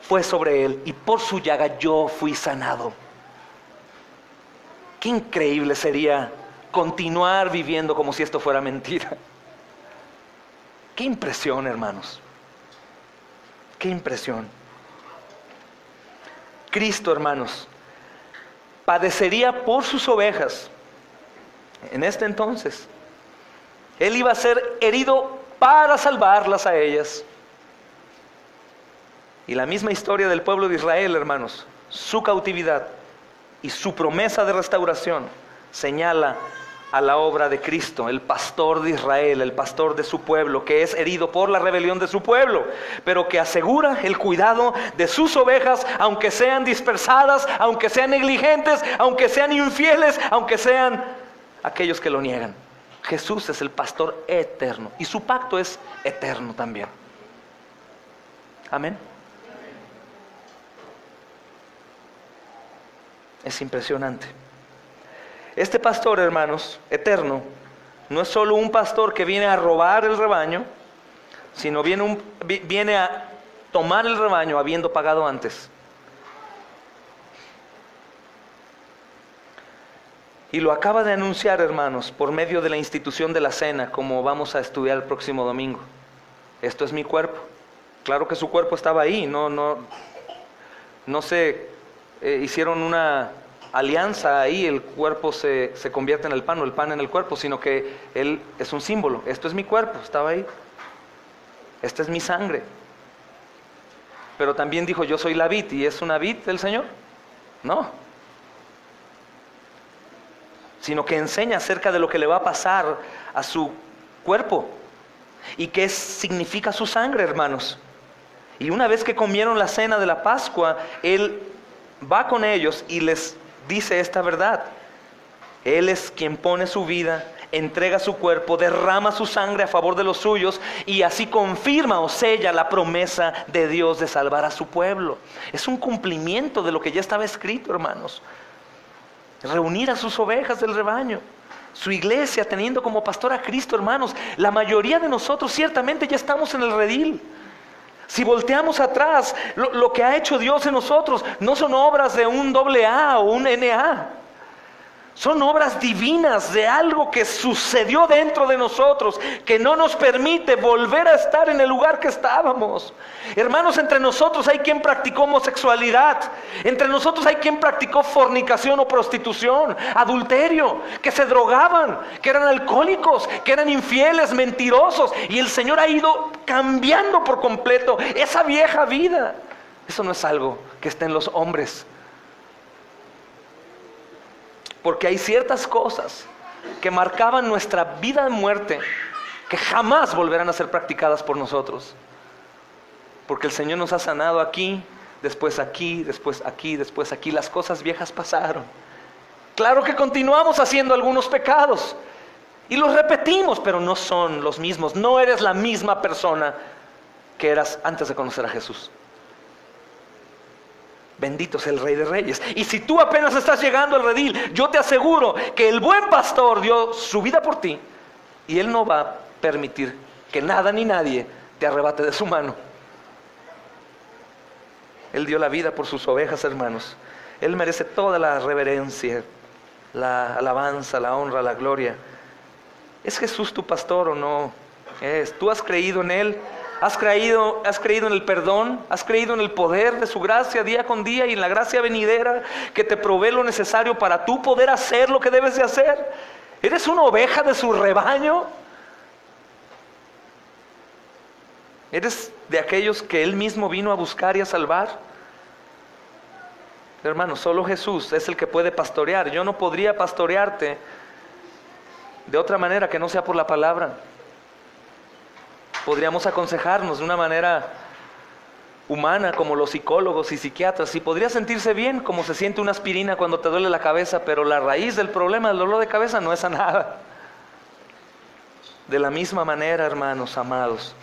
fue sobre él, y por su llaga yo fui sanado. Qué increíble sería continuar viviendo como si esto fuera mentira. Qué impresión, hermanos. Qué impresión. Cristo, hermanos, padecería por sus ovejas. En este entonces, Él iba a ser herido para salvarlas a ellas. Y la misma historia del pueblo de Israel, hermanos, su cautividad y su promesa de restauración señala a la obra de Cristo, el pastor de Israel, el pastor de su pueblo, que es herido por la rebelión de su pueblo, pero que asegura el cuidado de sus ovejas, aunque sean dispersadas, aunque sean negligentes, aunque sean infieles, aunque sean aquellos que lo niegan. Jesús es el pastor eterno y su pacto es eterno también. Amén. Es impresionante. Este pastor, hermanos, eterno, no es solo un pastor que viene a robar el rebaño, sino viene a tomar el rebaño habiendo pagado antes. Y lo acaba de anunciar, hermanos, por medio de la institución de la cena, como vamos a estudiar el próximo domingo. Esto es mi cuerpo. Claro que su cuerpo estaba ahí, no se hicieron una alianza ahí, el cuerpo se convierte en el pan, o el pan en el cuerpo, sino que Él es un símbolo. Esto es mi cuerpo, estaba ahí. Esta es mi sangre. Pero también dijo: yo soy la vid. ¿Y es una vid el Señor? No. Sino que enseña acerca de lo que le va a pasar a su cuerpo y qué significa su sangre, hermanos. Y una vez que comieron la cena de la Pascua, Él va con ellos y les dice esta verdad: Él es quien pone su vida, entrega su cuerpo, derrama su sangre a favor de los suyos, y así confirma o sella la promesa de Dios de salvar a su pueblo. Es un cumplimiento de lo que ya estaba escrito, hermanos. Reunir a sus ovejas del rebaño, su iglesia, teniendo como pastor a Cristo, hermanos. La mayoría de nosotros ciertamente ya estamos en el redil. Si volteamos atrás, lo que ha hecho Dios en nosotros no son obras de un AA o un NA. Son obras divinas de algo que sucedió dentro de nosotros, que no nos permite volver a estar en el lugar que estábamos. Hermanos, entre nosotros hay quien practicó homosexualidad, entre nosotros hay quien practicó fornicación o prostitución, adulterio, que se drogaban, que eran alcohólicos, que eran infieles, mentirosos, y el Señor ha ido cambiando por completo esa vieja vida. Eso no es algo que esté en los hombres, porque hay ciertas cosas que marcaban nuestra vida de muerte que jamás volverán a ser practicadas por nosotros, porque el Señor nos ha sanado aquí, después aquí, después aquí, después aquí. Las cosas viejas pasaron. Claro que continuamos haciendo algunos pecados y los repetimos, pero no son los mismos. No eres la misma persona que eras antes de conocer a Jesús. Bendito sea el Rey de Reyes. Y si tú apenas estás llegando al redil, yo te aseguro que el buen pastor dio su vida por ti, y Él no va a permitir que nada ni nadie te arrebate de su mano. Él dio la vida por sus ovejas, hermanos. Él merece toda la reverencia, la alabanza, la honra, la gloria. ¿Es Jesús tu pastor o no? ¿Tú has creído en Él? ¿Has creído en el perdón? ¿Has creído en el poder de su gracia día con día y en la gracia venidera que te provee lo necesario para tú poder hacer lo que debes de hacer? ¿Eres una oveja de su rebaño? ¿Eres de aquellos que Él mismo vino a buscar y a salvar? Hermano, solo Jesús es el que puede pastorear. Yo no podría pastorearte de otra manera que no sea por la palabra. Podríamos aconsejarnos de una manera humana, como los psicólogos y psiquiatras, y podría sentirse bien como se siente una aspirina cuando te duele la cabeza, pero la raíz del problema del dolor de cabeza no es sanada. De la misma manera, hermanos amados,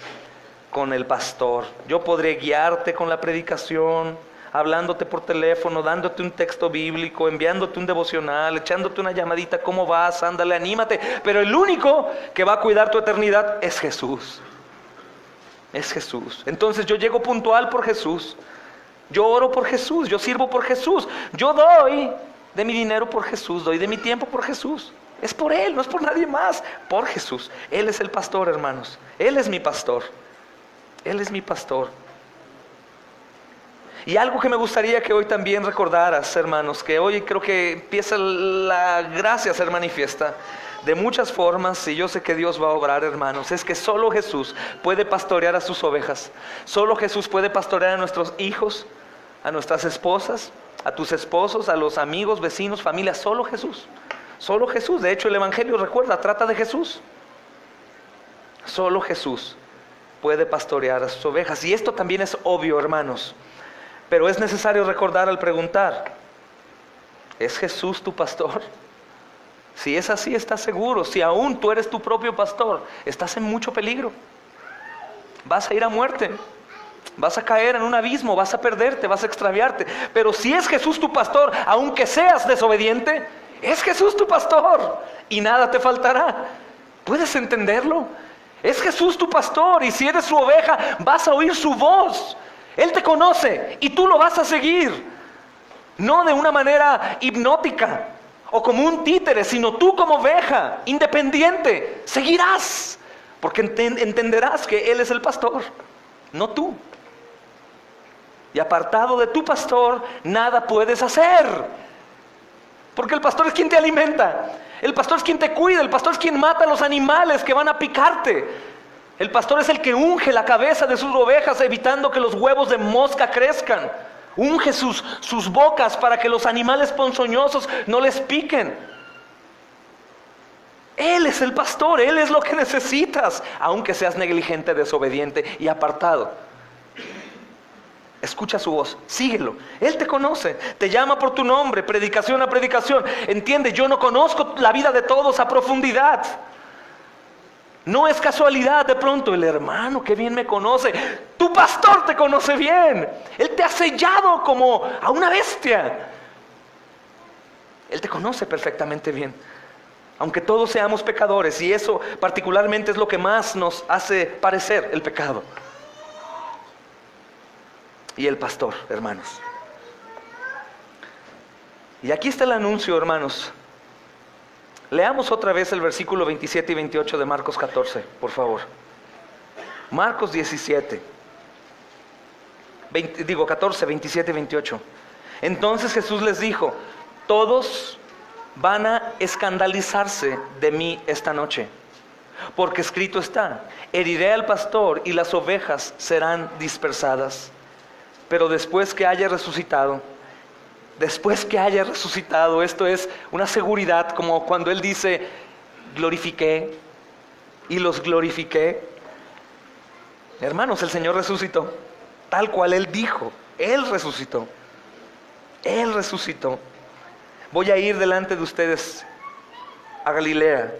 con el pastor. Yo podré guiarte con la predicación, hablándote por teléfono, dándote un texto bíblico, enviándote un devocional, echándote una llamadita, ¿cómo vas? Ándale, anímate. Pero el único que va a cuidar tu eternidad es Jesús. Es Jesús. Entonces yo llego puntual por Jesús. Yo oro por Jesús, yo sirvo por Jesús. Yo doy de mi dinero por Jesús, doy de mi tiempo por Jesús. Es por Él, no es por nadie más, por Jesús. Él es el pastor, hermanos. Él es mi pastor. Él es mi pastor. Y algo que me gustaría que hoy también recordaras, hermanos, que hoy creo que empieza la gracia a ser manifiesta de muchas formas, y yo sé que Dios va a obrar, hermanos, es que solo Jesús puede pastorear a sus ovejas. Solo Jesús puede pastorear a nuestros hijos, a nuestras esposas, a tus esposos, a los amigos, vecinos, familia. Solo Jesús. Solo Jesús. De hecho, el Evangelio, recuerda, trata de Jesús. Solo Jesús puede pastorear a sus ovejas. Y esto también es obvio, hermanos. Pero es necesario recordar al preguntar, ¿es Jesús tu pastor? Si es así, estás seguro. Si aún tú eres tu propio pastor, estás en mucho peligro. Vas a ir a muerte. Vas a caer en un abismo, vas a perderte, vas a extraviarte. Pero si es Jesús tu pastor, aunque seas desobediente, es Jesús tu pastor y nada te faltará. ¿Puedes entenderlo? Es Jesús tu pastor, y si eres su oveja, vas a oír su voz. Él te conoce y tú lo vas a seguir. No de una manera hipnótica o como un títere, sino tú como oveja, independiente, seguirás. Porque entenderás que Él es el pastor, no tú. Y apartado de tu pastor, nada puedes hacer. Porque el pastor es quien te alimenta. El pastor es quien te cuida. El pastor es quien mata a los animales que van a picarte. El pastor es el que unge la cabeza de sus ovejas, evitando que los huevos de mosca crezcan. Unge sus bocas para que los animales ponzoñosos no les piquen. Él es el pastor, Él es lo que necesitas, aunque seas negligente, desobediente y apartado. Escucha su voz, síguelo. Él te conoce, te llama por tu nombre, predicación a predicación. Entiende, yo no conozco la vida de todos a profundidad. No es casualidad, de pronto el hermano que bien me conoce. Tu pastor te conoce bien. Él te ha sellado como a una bestia. Él te conoce perfectamente bien. Aunque todos seamos pecadores, y eso particularmente es lo que más nos hace parecer el pecado. Y el pastor, hermanos. Y aquí está el anuncio, hermanos. Leamos otra vez el versículo 27 y 28 de Marcos 14, por favor. Marcos 14, 27 y 28. Entonces Jesús les dijo: todos van a escandalizarse de mí esta noche, porque escrito está: heriré al pastor y las ovejas serán dispersadas. Pero después que haya resucitado, esto es una seguridad, como cuando Él dice: glorifiqué y los glorifiqué. Hermanos, el Señor resucitó, tal cual Él dijo. Él resucitó. Él resucitó. Voy a ir delante de ustedes a Galilea.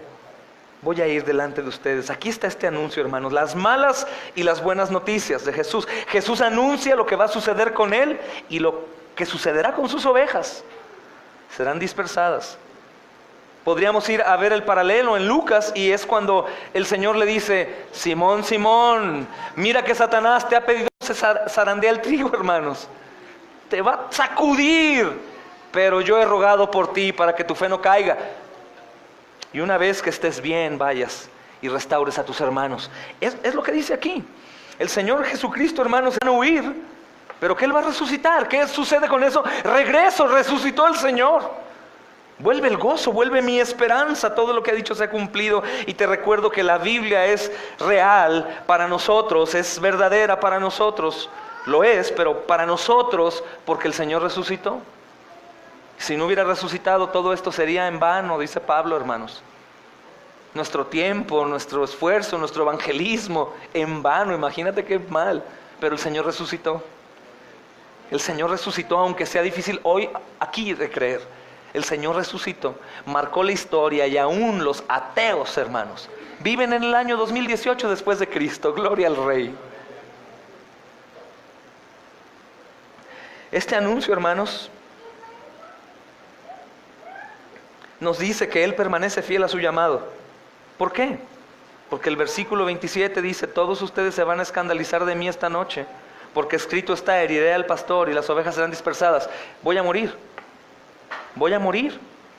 Voy a ir delante de ustedes. Aquí está este anuncio, hermanos. Las malas y las buenas noticias de Jesús. Jesús anuncia lo que va a suceder con Él y lo que sucederá con sus ovejas. Serán dispersadas. Podríamos ir a ver el paralelo en Lucas, y es cuando el Señor le dice: Simón, Simón, mira que Satanás te ha pedido que zarandee el trigo, hermanos. Te va a sacudir, pero yo he rogado por ti para que tu fe no caiga. Y una vez que estés bien, vayas y restaures a tus hermanos. Es lo que dice aquí. El Señor Jesucristo, hermanos, van a huir, pero que Él va a resucitar. ¿Qué sucede con eso? Regreso, resucitó el Señor. Vuelve el gozo, vuelve mi esperanza. Todo lo que ha dicho se ha cumplido. Y te recuerdo que la Biblia es real para nosotros, es verdadera para nosotros. Lo es, pero para nosotros, porque el Señor resucitó. Si no hubiera resucitado, todo esto sería en vano, dice Pablo, hermanos. Nuestro tiempo, nuestro esfuerzo, nuestro evangelismo, en vano. Imagínate qué mal. Pero el Señor resucitó. El Señor resucitó, aunque sea difícil hoy aquí de creer. El Señor resucitó, marcó la historia, y aún los ateos, hermanos, Viven en el año 2018 después de Cristo. Gloria al Rey. Este anuncio, hermanos, nos dice que Él permanece fiel a su llamado. ¿Por qué? Porque el versículo 27 dice: todos ustedes se van a escandalizar de mí esta noche, porque escrito está: heriré al pastor y las ovejas serán dispersadas. Voy a morir.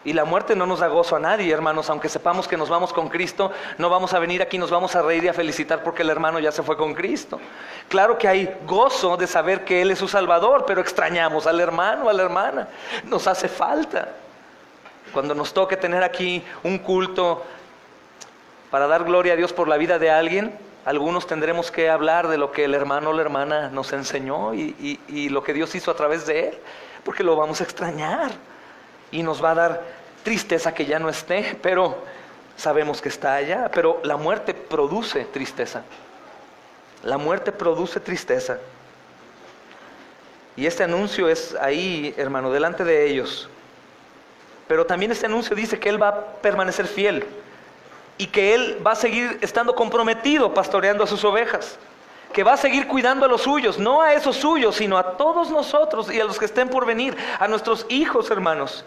Y la muerte no nos da gozo a nadie, hermanos. Aunque sepamos que nos vamos con Cristo, no vamos a venir aquí, nos vamos a reír y a felicitar porque el hermano ya se fue con Cristo. Claro que hay gozo de saber que Él es su Salvador, pero extrañamos al hermano, a la hermana. Nos hace falta. Cuando nos toque tener aquí un culto para dar gloria a Dios por la vida de alguien, algunos tendremos que hablar de lo que el hermano o la hermana nos enseñó y lo que Dios hizo a través de él, porque lo vamos a extrañar y nos va a dar tristeza que ya no esté, pero sabemos que está allá. Pero la muerte produce tristeza. La muerte produce tristeza. Y este anuncio es ahí, hermano, delante de ellos. Pero también este anuncio dice que Él va a permanecer fiel y que Él va a seguir estando comprometido pastoreando a sus ovejas, que va a seguir cuidando a los suyos, no a esos suyos, sino a todos nosotros y a los que estén por venir, a nuestros hijos, hermanos.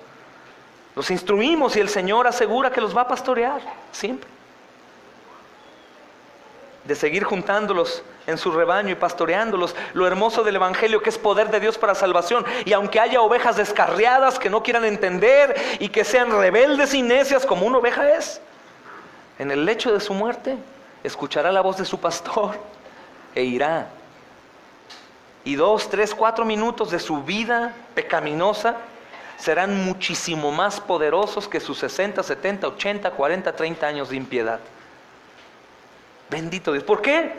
Los instruimos y el Señor asegura que los va a pastorear siempre. De seguir juntándolos en su rebaño y pastoreándolos. Lo hermoso del Evangelio, que es poder de Dios para salvación. Y aunque haya ovejas descarriadas que no quieran entender y que sean rebeldes y necias como una oveja es, en el lecho de su muerte escuchará la voz de su pastor e irá. Y 2, 3, 4 minutos de su vida pecaminosa serán muchísimo más poderosos que sus 60, 70, 80, 40, 30 años de impiedad. Bendito Dios. ¿Por qué?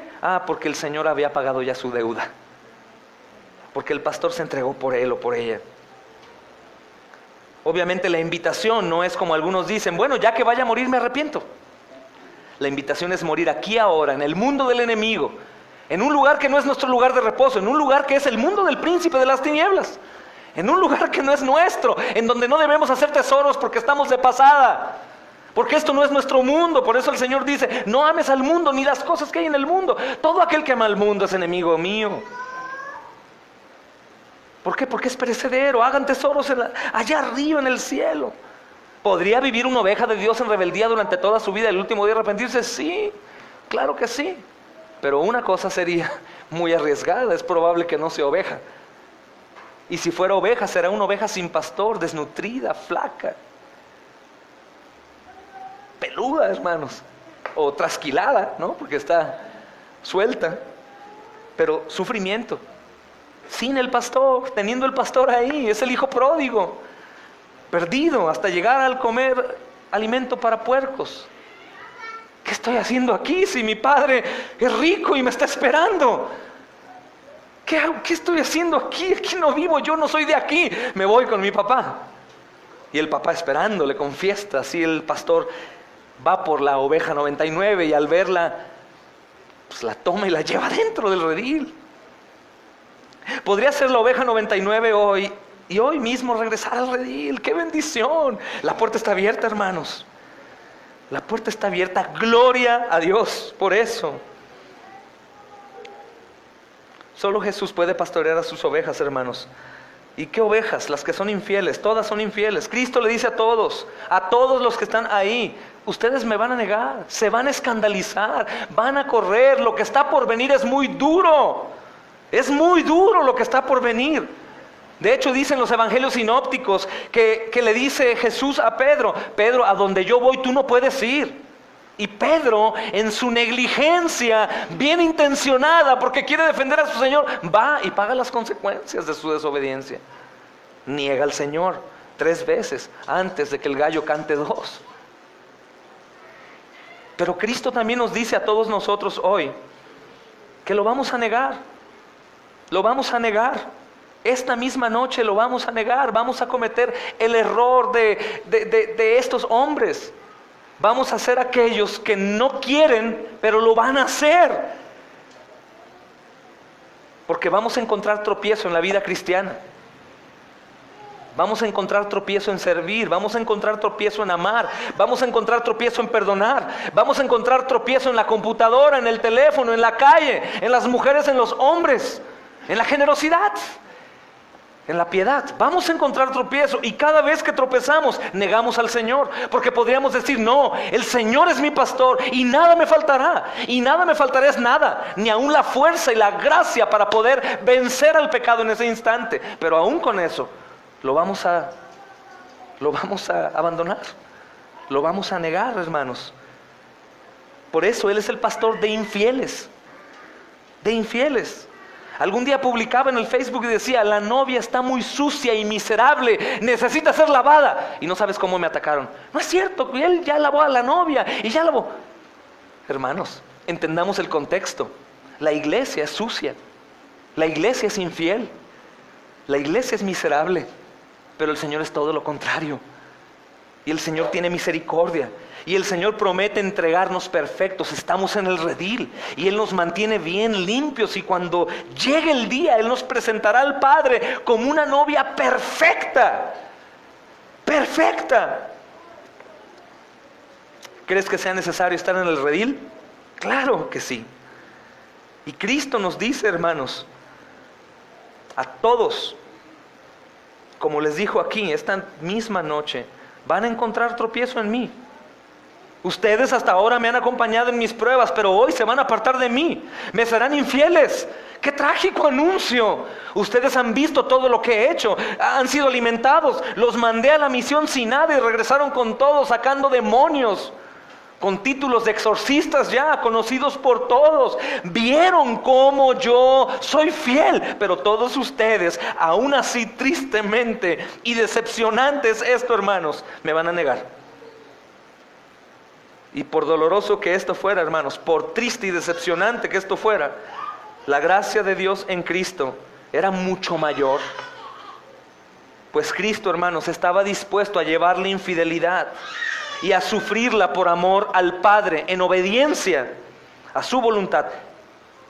Porque el Señor había pagado ya su deuda. Porque el pastor se entregó por él o por ella. Obviamente la invitación no es como algunos dicen: bueno, ya que vaya a morir me arrepiento. La invitación es morir aquí ahora, en el mundo del enemigo, en un lugar que no es nuestro lugar de reposo, en un lugar que es el mundo del príncipe de las tinieblas, en un lugar que no es nuestro, en donde no debemos hacer tesoros porque estamos de pasada. Porque esto no es nuestro mundo. Por eso el Señor dice: no ames al mundo ni las cosas que hay en el mundo. Todo aquel que ama al mundo es enemigo mío. ¿Por qué? Porque es perecedero. Hagan tesoros allá arriba en el cielo. ¿Podría vivir una oveja de Dios en rebeldía durante toda su vida y el último día arrepentirse? Sí, claro que sí. Pero una cosa sería muy arriesgada. Es probable que no sea oveja. Y si fuera oveja, será una oveja sin pastor, desnutrida, flaca, peluda, hermanos, o trasquilada, ¿no? Porque está suelta, pero sufrimiento, sin el pastor, teniendo el pastor ahí. Es el hijo pródigo, perdido hasta llegar al comer alimento para puercos. ¿Qué estoy haciendo aquí si mi padre es rico y me está esperando? ¿Qué estoy haciendo aquí? Aquí no vivo, yo no soy de aquí. Me voy con mi papá. Y el papá esperándole con fiesta. Así el pastor va por la oveja 99 y al verla, pues la toma y la lleva dentro del redil. Podría ser la oveja 99 hoy y hoy mismo regresar al redil. ¡Qué bendición! La puerta está abierta, hermanos. La puerta está abierta. Gloria a Dios por eso. Solo Jesús puede pastorear a sus ovejas, hermanos. ¿Y qué ovejas? Las que son infieles. Todas son infieles. Cristo le dice a todos los que están ahí: ustedes me van a negar, se van a escandalizar, van a correr. Lo que está por venir es muy duro. Es muy duro lo que está por venir. De hecho, dicen los evangelios sinópticos que le dice Jesús a Pedro: Pedro, a donde yo voy tú no puedes ir. Y Pedro, en su negligencia, bien intencionada, porque quiere defender a su Señor, va y paga las consecuencias de su desobediencia. Niega al Señor 3 veces antes de que el gallo cante 2. Pero Cristo también nos dice a todos nosotros hoy que lo vamos a negar. Lo vamos a negar. Esta misma noche lo vamos a negar. Vamos a cometer el error de estos hombres. Vamos a ser aquellos que no quieren, pero lo van a hacer. Porque vamos a encontrar tropiezo en la vida cristiana. Vamos a encontrar tropiezo en servir, vamos a encontrar tropiezo en amar, vamos a encontrar tropiezo en perdonar, vamos a encontrar tropiezo en la computadora, en el teléfono, en la calle, en las mujeres, en los hombres, en la generosidad, en la piedad. Vamos a encontrar tropiezo, y cada vez que tropezamos negamos al Señor, porque podríamos decir: no, el Señor es mi pastor y nada me faltará, y nada me faltará es nada, ni aún la fuerza y la gracia para poder vencer al pecado en ese instante. Pero aún con eso lo vamos a abandonar, lo vamos a negar, hermanos. Por eso Él es el pastor de infieles, de infieles. Algún día publicaba en el Facebook y decía: la novia está muy sucia y miserable, necesita ser lavada. Y no sabes cómo me atacaron. No es cierto, él ya lavó a la novia y ya lavó. Hermanos, entendamos el contexto. La iglesia es sucia, la iglesia es infiel, la iglesia es miserable, pero el Señor es todo lo contrario. Y el Señor tiene misericordia, y el Señor promete entregarnos perfectos. Estamos en el redil y Él nos mantiene bien limpios, y cuando llegue el día Él nos presentará al Padre como una novia perfecta, perfecta. ¿Crees que sea necesario estar en el redil? Claro que sí. Y Cristo nos dice, hermanos, a todos, como les dijo aquí esta misma noche: van a encontrar tropiezo en mí. Ustedes hasta ahora me han acompañado en mis pruebas, pero hoy se van a apartar de mí, me serán infieles. ¡Qué trágico anuncio! Ustedes han visto todo lo que he hecho, han sido alimentados, los mandé a la misión sin nada y regresaron con todo, sacando demonios, con títulos de exorcistas ya conocidos por todos. Vieron cómo yo soy fiel, pero todos ustedes, aún así tristemente y decepcionantes esto, hermanos, me van a negar. Y por doloroso que esto fuera, hermanos, por triste y decepcionante que esto fuera, la gracia de Dios en Cristo era mucho mayor. Pues Cristo, hermanos, estaba dispuesto a llevar la infidelidad y a sufrirla por amor al Padre, en obediencia a su voluntad,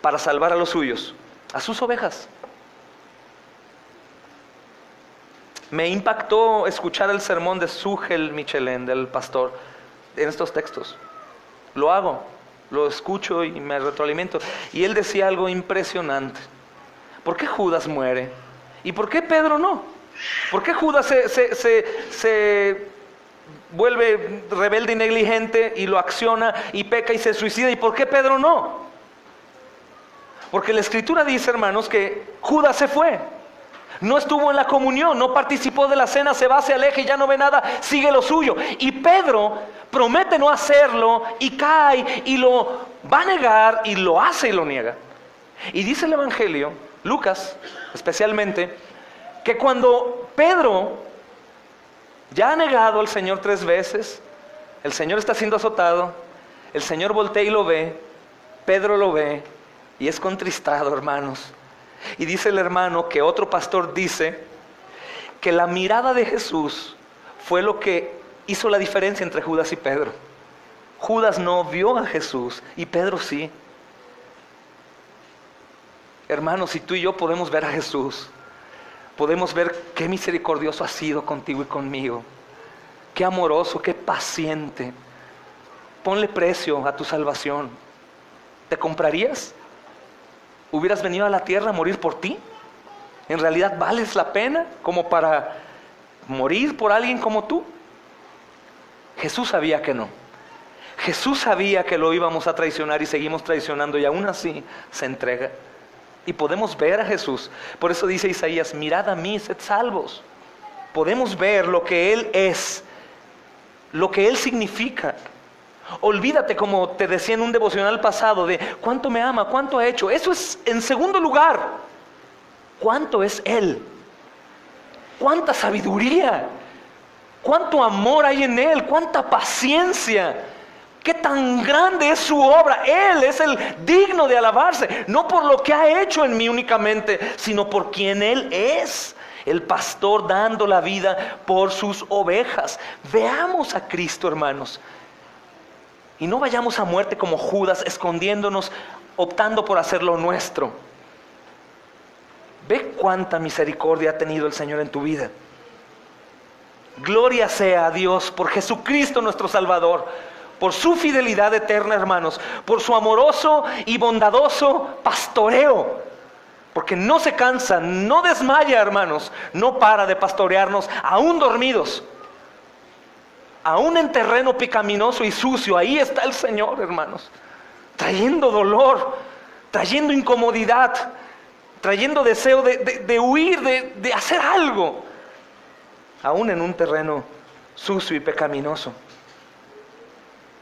para salvar a los suyos, a sus ovejas. Me impactó escuchar el sermón de Sugel Michelén, del pastor, en estos textos. Lo hago, lo escucho y me retroalimento. Y él decía algo impresionante. ¿Por qué Judas muere? ¿Y por qué Pedro no? ¿Por qué Judas se vuelve rebelde y negligente y lo acciona y peca y se suicida? ¿Y por qué Pedro no? Porque la Escritura dice, hermanos, que Judas se fue, no estuvo en la comunión, no participó de la cena, se va, se aleja y ya no ve nada, sigue lo suyo. Y Pedro promete no hacerlo y cae y lo va a negar, y lo hace y lo niega. Y dice el Evangelio, Lucas especialmente, que cuando Pedro ya ha negado al Señor 3 veces, el Señor está siendo azotado, el Señor voltea y lo ve, Pedro lo ve y es contristado, hermanos. Y dice el hermano que otro pastor dice que la mirada de Jesús fue lo que hizo la diferencia entre Judas y Pedro. Judas no vio a Jesús y Pedro sí. Hermanos, si tú y yo podemos ver a Jesús, podemos ver qué misericordioso ha sido contigo y conmigo, qué amoroso, qué paciente. Ponle precio a tu salvación. ¿Te comprarías? ¿Hubieras venido a la tierra a morir por ti? ¿En realidad vales la pena como para morir por alguien como tú? Jesús sabía que no. Jesús sabía que lo íbamos a traicionar y seguimos traicionando, y aún así se entrega. Y podemos ver a Jesús. Por eso dice Isaías: mirad a mí, sed salvos. Podemos ver lo que Él es, lo que Él significa. Olvídate, como te decía en un devocional pasado, de cuánto me ama, cuánto ha hecho. Eso es en segundo lugar. ¿Cuánto es Él? ¿Cuánta sabiduría? ¿Cuánto amor hay en Él? ¿Cuánta paciencia? ¿Qué tan grande es su obra? Él es el digno de alabarse, no por lo que ha hecho en mí únicamente, sino por quien Él es, el pastor dando la vida por sus ovejas. Veamos a Cristo, hermanos, y no vayamos a muerte como Judas, escondiéndonos, optando por hacer lo nuestro. Ve cuánta misericordia ha tenido el Señor en tu vida. Gloria sea a Dios por Jesucristo nuestro Salvador, por su fidelidad eterna, hermanos, por su amoroso y bondadoso pastoreo, porque no se cansa, no desmaya, hermanos, no para de pastorearnos, aún dormidos, aún en terreno pecaminoso y sucio. Ahí está el Señor, hermanos, trayendo dolor, trayendo incomodidad, trayendo deseo de huir, de hacer algo, aún en un terreno sucio y pecaminoso.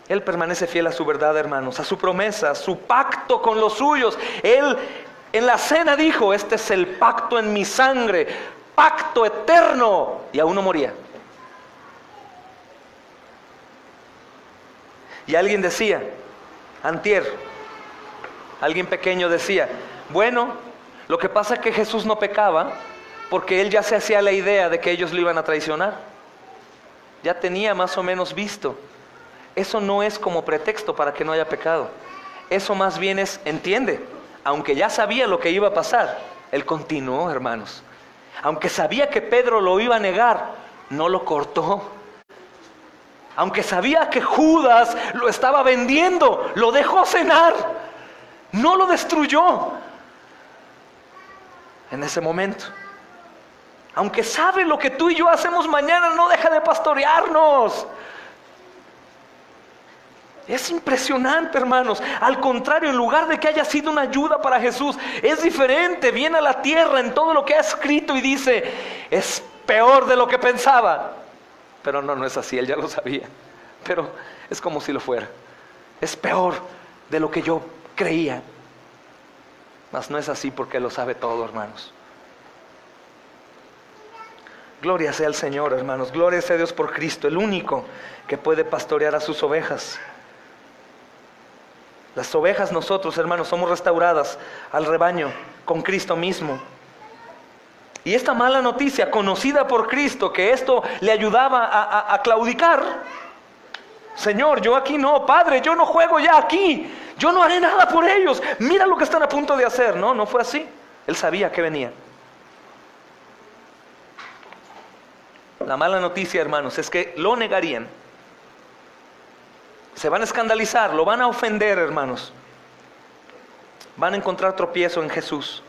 Él permanece fiel a su verdad, hermanos, a su promesa, a su pacto con los suyos. Él en la cena dijo: este es el pacto en mi sangre, pacto eterno. Y aún no moría. Y alguien decía, antier, alguien pequeño decía: bueno, lo que pasa es que Jesús no pecaba porque él ya se hacía la idea de que ellos lo iban a traicionar. Ya tenía más o menos visto. Eso no es como pretexto para que no haya pecado. Eso más bien es, entiende, aunque ya sabía lo que iba a pasar, él continuó, hermanos. Aunque sabía que Pedro lo iba a negar, no lo cortó. Aunque sabía que Judas lo estaba vendiendo, lo dejó cenar. No lo destruyó en ese momento. Aunque sabe lo que tú y yo hacemos mañana, no deja de pastorearnos. Es impresionante, hermanos. Al contrario, en lugar de que haya sido una ayuda para Jesús, es diferente. Viene a la tierra en todo lo que ha escrito y dice: es peor de lo que pensaba. Pero no es así, él ya lo sabía. Pero es como si lo fuera. Es peor de lo que yo creía. Mas no es así, porque él lo sabe todo, hermanos. Gloria sea al Señor, hermanos. Gloria sea a Dios por Cristo, el único que puede pastorear a sus ovejas. Las ovejas, nosotros, hermanos, somos restauradas al rebaño con Cristo mismo. Y esta mala noticia, conocida por Cristo, que esto le ayudaba a claudicar: Señor, yo aquí no, Padre, yo no juego ya aquí, yo no haré nada por ellos, mira lo que están a punto de hacer. No fue así. Él sabía que venía. La mala noticia, hermanos, es que lo negarían. Se van a escandalizar, lo van a ofender, hermanos. Van a encontrar tropiezo en Jesús.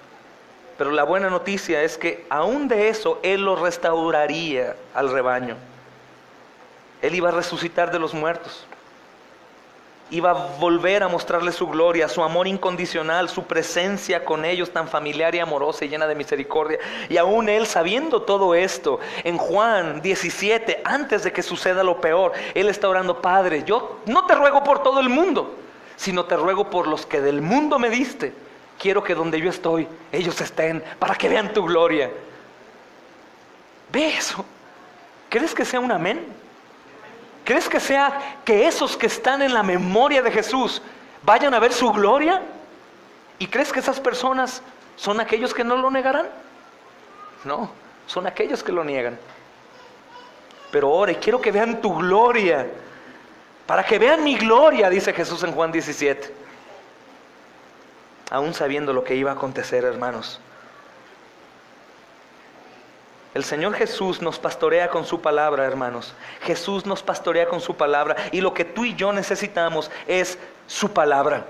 Pero la buena noticia es que aún de eso Él lo restauraría al rebaño. Él iba a resucitar de los muertos. Iba a volver a mostrarles su gloria, su amor incondicional, su presencia con ellos tan familiar y amorosa y llena de misericordia. Y aún Él, sabiendo todo esto, en Juan 17, antes de que suceda lo peor, Él está orando: Padre, yo no te ruego por todo el mundo, sino te ruego por los que del mundo me diste. Quiero que donde yo estoy, ellos estén, para que vean tu gloria. ¿Ve eso? ¿Crees que sea un amén? ¿Crees que sea que esos que están en la memoria de Jesús vayan a ver su gloria? ¿Y crees que esas personas son aquellos que no lo negarán? No, son aquellos que lo niegan. Pero ora: y quiero que vean tu gloria, para que vean mi gloria, dice Jesús en Juan 17. Aún sabiendo lo que iba a acontecer, hermanos. El Señor Jesús nos pastorea con su palabra, hermanos. Jesús nos pastorea con su palabra. Y lo que tú y yo necesitamos es su palabra.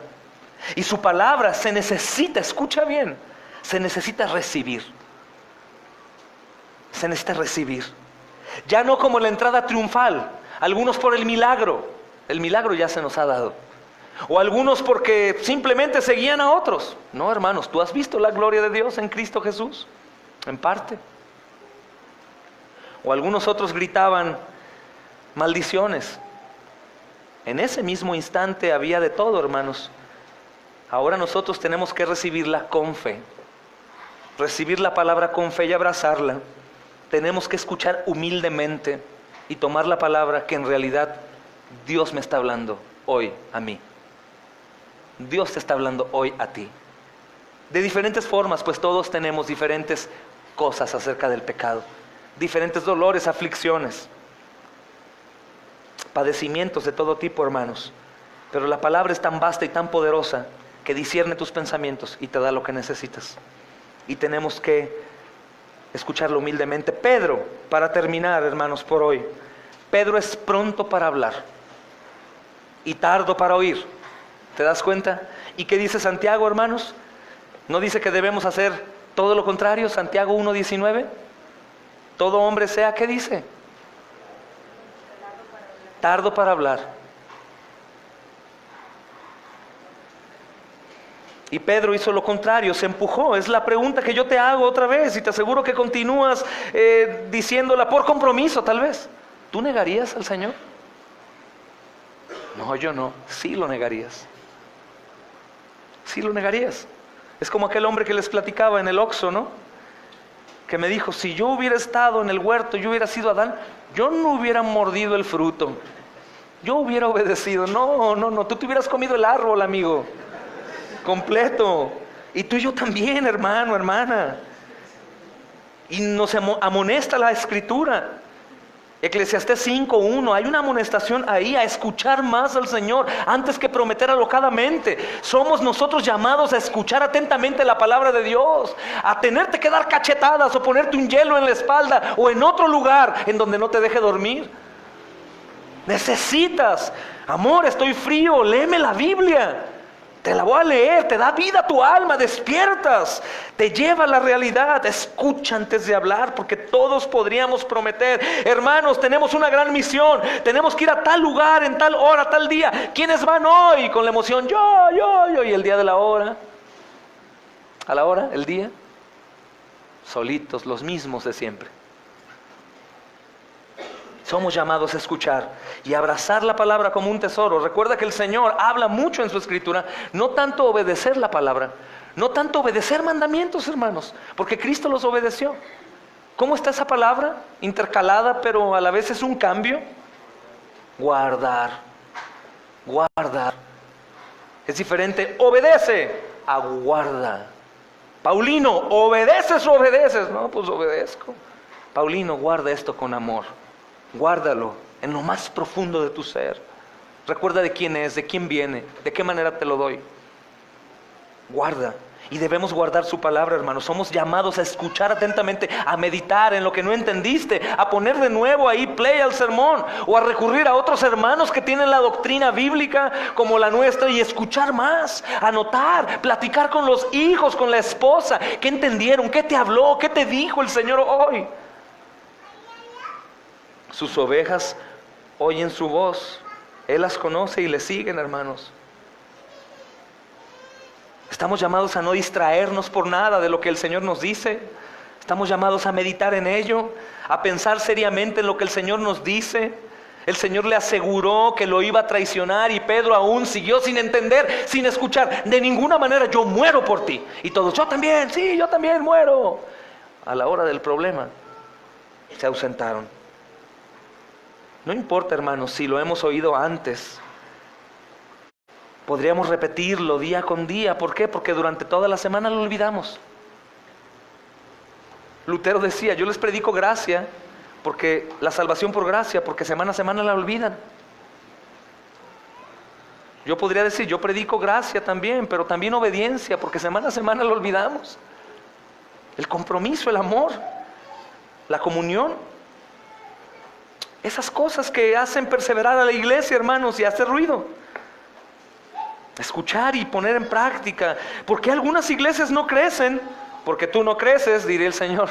Y su palabra se necesita, escucha bien, se necesita recibir. Se necesita recibir. Ya no como la entrada triunfal. Algunos por el milagro. El milagro ya se nos ha dado. O algunos porque simplemente seguían a otros. No, hermanos, ¿tú has visto la gloria de Dios en Cristo Jesús? En parte. O algunos otros gritaban maldiciones. En ese mismo instante había de todo, hermanos. Ahora nosotros tenemos que recibirla con fe. Recibir la palabra con fe y abrazarla. Tenemos que escuchar humildemente y tomar la palabra que en realidad Dios me está hablando hoy a mí. Dios te está hablando hoy a ti. De diferentes formas, pues todos tenemos diferentes cosas acerca del pecado. Diferentes dolores, aflicciones, padecimientos de todo tipo, hermanos. Pero la palabra es tan vasta y tan poderosa que discierne tus pensamientos y te da lo que necesitas. Y tenemos que escucharlo humildemente. Pedro, para terminar, hermanos, por hoy, Pedro es pronto para hablar y tardo para oír. ¿Te das cuenta? ¿Y qué dice Santiago, hermanos? ¿No dice que debemos hacer todo lo contrario? Santiago 1:19. Todo hombre sea, ¿qué dice? Tardo para hablar. Y Pedro hizo lo contrario, se empujó. Es la pregunta que yo te hago otra vez y te aseguro que continúas diciéndola por compromiso tal vez. ¿Tú negarías al Señor? No, yo no. Sí lo negarías. Sí lo negarías. Es como aquel hombre que les platicaba en el Oxxo, ¿no? Que me dijo, si yo hubiera estado en el huerto, yo hubiera sido Adán, yo no hubiera mordido el fruto. Yo hubiera obedecido. No, tú te hubieras comido el árbol, amigo. Completo. Y tú y yo también, hermano, hermana. Y nos amonesta la Escritura. Eclesiastés 5:1, hay una amonestación ahí a escuchar más al Señor antes que prometer alocadamente. Somos nosotros llamados a escuchar atentamente la palabra de Dios, a tenerte que dar cachetadas o ponerte un hielo en la espalda o en otro lugar en donde no te deje dormir. Necesitas, amor, estoy frío, léeme la Biblia. Te la voy a leer, te da vida a tu alma, despiertas, te lleva a la realidad. Escucha antes de hablar, porque todos podríamos prometer. Hermanos, tenemos una gran misión, tenemos que ir a tal lugar, en tal hora, tal día. ¿Quiénes van hoy? Con la emoción, yo, y el día de la hora. A la hora, el día, solitos, los mismos de siempre. Somos llamados a escuchar y abrazar la palabra como un tesoro. Recuerda que el Señor habla mucho en su Escritura, no tanto obedecer la palabra, no tanto obedecer mandamientos, hermanos, porque Cristo los obedeció. ¿Cómo está esa palabra? Intercalada, pero a la vez es un cambio. Guardar. Es diferente, obedece, aguarda. Paulino, ¿obedeces o obedeces? No, pues obedezco. Paulino, guarda esto con amor. Guárdalo en lo más profundo de tu ser. Recuerda de quién es, de quién viene, de qué manera te lo doy. Guarda. Y debemos guardar su palabra, hermanos. Somos llamados a escuchar atentamente, a meditar en lo que no entendiste, a poner de nuevo ahí play al sermón, o a recurrir a otros hermanos que tienen la doctrina bíblica como la nuestra y escuchar más, anotar, platicar con los hijos, con la esposa. ¿Qué entendieron? ¿Qué te habló? ¿Qué te dijo el Señor hoy? Sus ovejas oyen su voz. Él las conoce y le siguen, hermanos. Estamos llamados a no distraernos por nada de lo que el Señor nos dice. Estamos llamados a meditar en ello, a pensar seriamente en lo que el Señor nos dice. El Señor le aseguró que lo iba a traicionar y Pedro aún siguió sin entender, sin escuchar. De ninguna manera, yo muero por ti. Y todos, yo también, sí, yo también muero. A la hora del problema, se ausentaron. No importa, hermanos, si lo hemos oído antes. Podríamos repetirlo día con día. ¿Por qué? Porque durante toda la semana lo olvidamos. Lutero decía, yo les predico gracia, porque la salvación por gracia, porque semana a semana la olvidan. Yo podría decir, yo predico gracia también, pero también obediencia, porque semana a semana lo olvidamos. El compromiso, el amor, la comunión. Esas cosas que hacen perseverar a la iglesia, hermanos, y hacer ruido. Escuchar y poner en práctica. ¿Por qué algunas iglesias no crecen? Porque tú no creces, diría el Señor.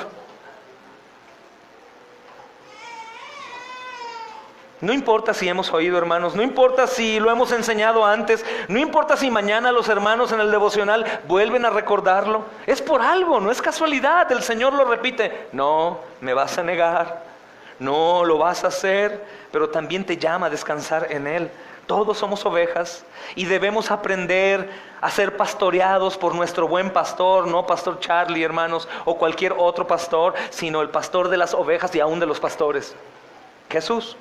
No importa si hemos oído, hermanos, no importa si lo hemos enseñado antes, no importa si mañana los hermanos en el devocional vuelven a recordarlo. Es por algo, no es casualidad, el Señor lo repite. No, me vas a negar. No, lo vas a hacer, pero también te llama a descansar en Él. Todos somos ovejas y debemos aprender a ser pastoreados por nuestro buen pastor, no Pastor Charlie, hermanos, o cualquier otro pastor, sino el pastor de las ovejas y aún de los pastores, Jesús.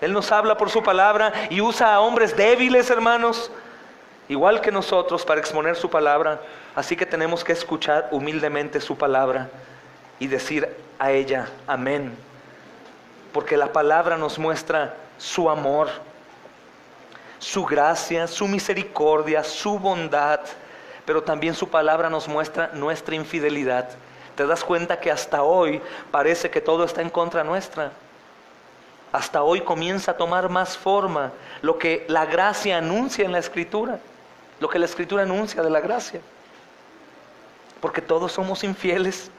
Él nos habla por su palabra y usa a hombres débiles, hermanos, igual que nosotros, para exponer su palabra. Así que tenemos que escuchar humildemente su palabra y decir a ella, amén. Porque la palabra nos muestra su amor, su gracia, su misericordia, su bondad. Pero también su palabra nos muestra nuestra infidelidad. te das cuenta que hasta hoy parece que todo está en contra nuestra. Hasta hoy comienza a tomar más forma lo que la gracia anuncia en la Escritura, lo que la Escritura anuncia de la gracia. Porque todos somos infieles.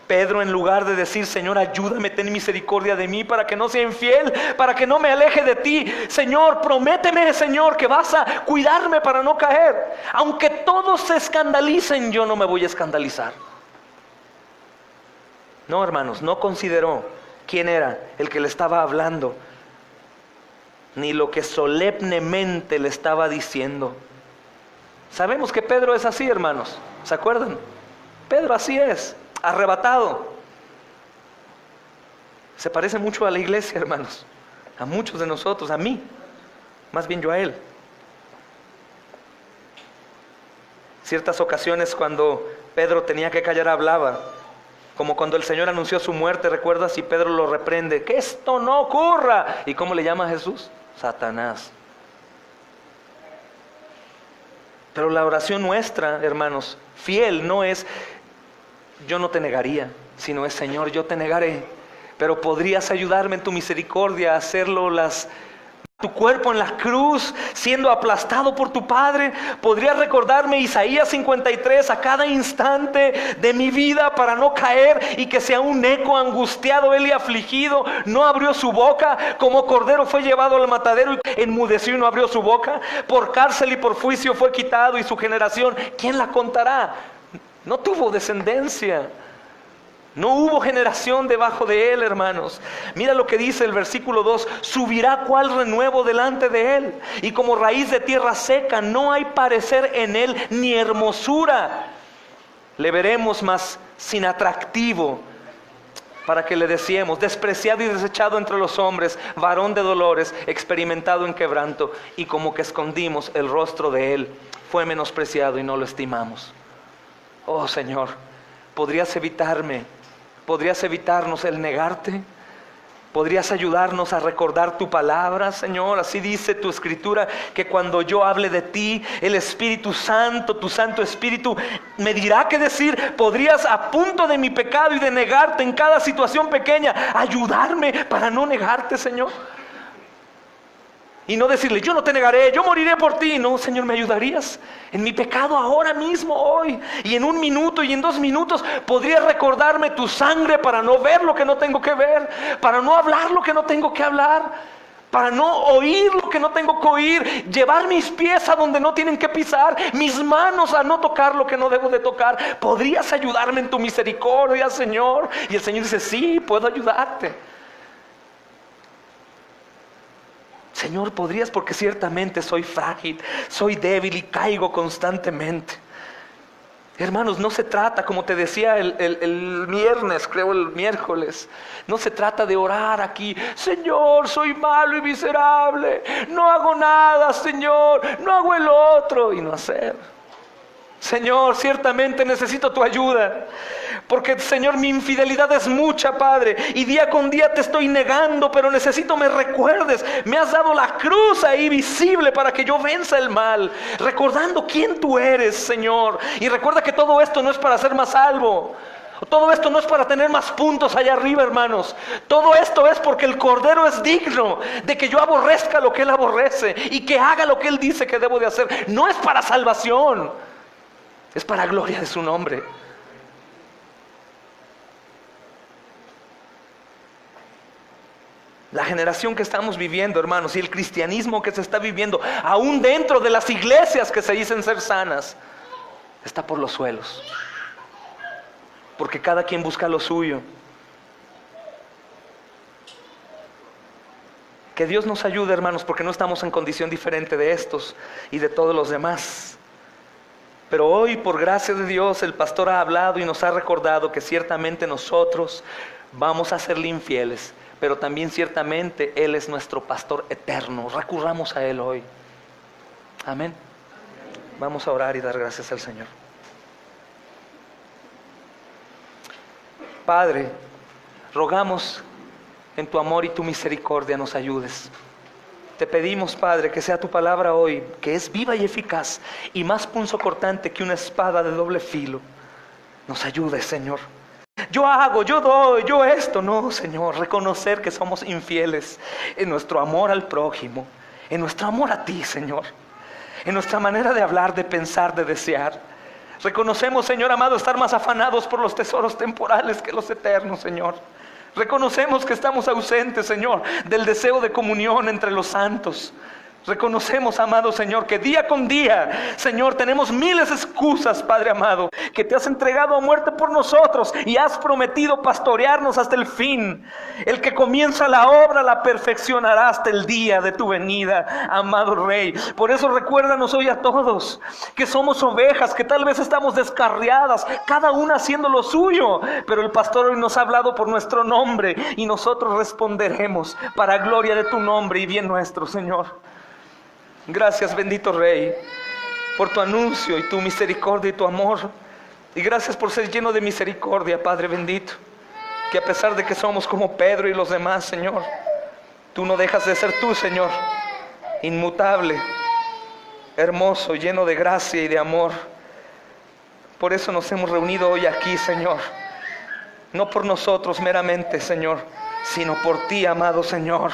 Pedro, en lugar de decir, Señor, ayúdame, ten misericordia de mí para que no sea infiel, para que no me aleje de ti. Señor, prométeme, Señor, que vas a cuidarme para no caer. Aunque todos se escandalicen, yo no me voy a escandalizar. No, hermanos, no consideró quién era el que le estaba hablando, ni lo que solemnemente le estaba diciendo. Sabemos que Pedro es así, hermanos, ¿se acuerdan? Pedro así es, arrebatado. Se parece mucho a la iglesia, hermanos, a muchos de nosotros, a mí, más bien yo a él. Ciertas ocasiones cuando Pedro tenía que callar hablaba, como cuando el Señor anunció su muerte, ¿recuerdas? Y Pedro lo reprende, que esto no ocurra. ¿Y cómo le llama a Jesús? Satanás. Pero la oración nuestra, hermanos, fiel no es, yo no te negaría, sino es, Señor, yo te negaré, pero podrías ayudarme en tu misericordia a hacerlo tu cuerpo en la cruz, siendo aplastado por tu Padre. Podrías recordarme Isaías 53 a cada instante de mi vida para no caer y que sea un eco angustiado, él y afligido. No abrió su boca, como cordero fue llevado al matadero y enmudeció y no abrió su boca. Por cárcel y por juicio fue quitado, y su generación, ¿quién la contará? No tuvo descendencia. No hubo generación debajo de él, hermanos. Mira lo que dice el versículo 2. Subirá cual renuevo delante de él, y como raíz de tierra seca, no hay parecer en él ni hermosura. Le veremos más sin atractivo, para que le decíamos, despreciado y desechado entre los hombres, varón de dolores, experimentado en quebranto, y como que escondimos el rostro de él. Fue menospreciado y no lo estimamos. Oh Señor, ¿podrías evitarnos el negarte? ¿Podrías ayudarnos a recordar tu palabra, Señor? Así dice tu Escritura, que cuando yo hable de ti, el Espíritu Santo, tu Santo Espíritu, me dirá qué decir. ¿Podrías, a punto de mi pecado y de negarte en cada situación pequeña, ayudarme para no negarte, Señor? Y no decirle, yo no te negaré, yo moriré por ti. No, Señor, ¿me ayudarías en mi pecado ahora mismo, hoy? Y en 1 minuto y en 2 minutos podrías recordarme tu sangre para no ver lo que no tengo que ver, para no hablar lo que no tengo que hablar, para no oír lo que no tengo que oír, llevar mis pies a donde no tienen que pisar, mis manos a no tocar lo que no debo de tocar. ¿Podrías ayudarme en tu misericordia, Señor? Y el Señor dice, sí, puedo ayudarte. Señor, ¿podrías? Porque ciertamente soy frágil, soy débil y caigo constantemente. Hermanos, no se trata, como te decía el viernes, creo el miércoles, no se trata de orar aquí, Señor, soy malo y miserable, no hago nada, Señor, no hago el otro, y no hacer. Señor, ciertamente necesito tu ayuda, porque Señor, mi infidelidad es mucha, Padre, y día con día te estoy negando, pero necesito me recuerdes. Me has dado la cruz ahí visible para que yo venza el mal, recordando quién tú eres, Señor. Y recuerda que todo esto no es para ser más salvo, todo esto no es para tener más puntos allá arriba, hermanos. Todo esto es porque el Cordero es digno de que yo aborrezca lo que Él aborrece y que haga lo que Él dice que debo de hacer. No es para salvación, es para gloria de su nombre. La generación que estamos viviendo, hermanos, y el cristianismo que se está viviendo, aún dentro de las iglesias que se dicen ser sanas, está por los suelos. Porque cada quien busca lo suyo. Que Dios nos ayude, hermanos, porque no estamos en condición diferente de estos y de todos los demás. Pero hoy, por gracia de Dios, el pastor ha hablado y nos ha recordado que ciertamente nosotros vamos a serle infieles, pero también ciertamente Él es nuestro pastor eterno. Recurramos a Él hoy. Amén. Vamos a orar y dar gracias al Señor. Padre, rogamos en tu amor y tu misericordia nos ayudes. Te pedimos, Padre, que sea tu palabra hoy, que es viva y eficaz y más punzocortante que una espada de doble filo. nos ayudes, Señor. Yo hago, yo doy, yo esto. No, Señor, reconocer que somos infieles en nuestro amor al prójimo, en nuestro amor a ti, Señor, en nuestra manera de hablar, de pensar, de desear. Reconocemos, Señor amado, estar más afanados por los tesoros temporales que los eternos, Señor. Reconocemos que estamos ausentes, Señor, del deseo de comunión entre los santos. Reconocemos, amado Señor, que día con día, Señor, tenemos miles de excusas, Padre amado, que te has entregado a muerte por nosotros y has prometido pastorearnos hasta el fin. El que comienza la obra la perfeccionará hasta el día de tu venida, amado Rey. Por eso recuérdanos hoy a todos que somos ovejas, que tal vez estamos descarriadas, cada una haciendo lo suyo, pero el pastor hoy nos ha hablado por nuestro nombre y nosotros responderemos para gloria de tu nombre y bien nuestro, Señor. Gracias, bendito Rey, por tu anuncio y tu misericordia y tu amor. Y gracias por ser lleno de misericordia, Padre bendito, que a pesar de que somos como Pedro y los demás, Señor, tú no dejas de ser tú, Señor, inmutable, hermoso, lleno de gracia y de amor. Por eso nos hemos reunido hoy aquí, Señor, no por nosotros meramente, Señor, sino por ti, amado Señor.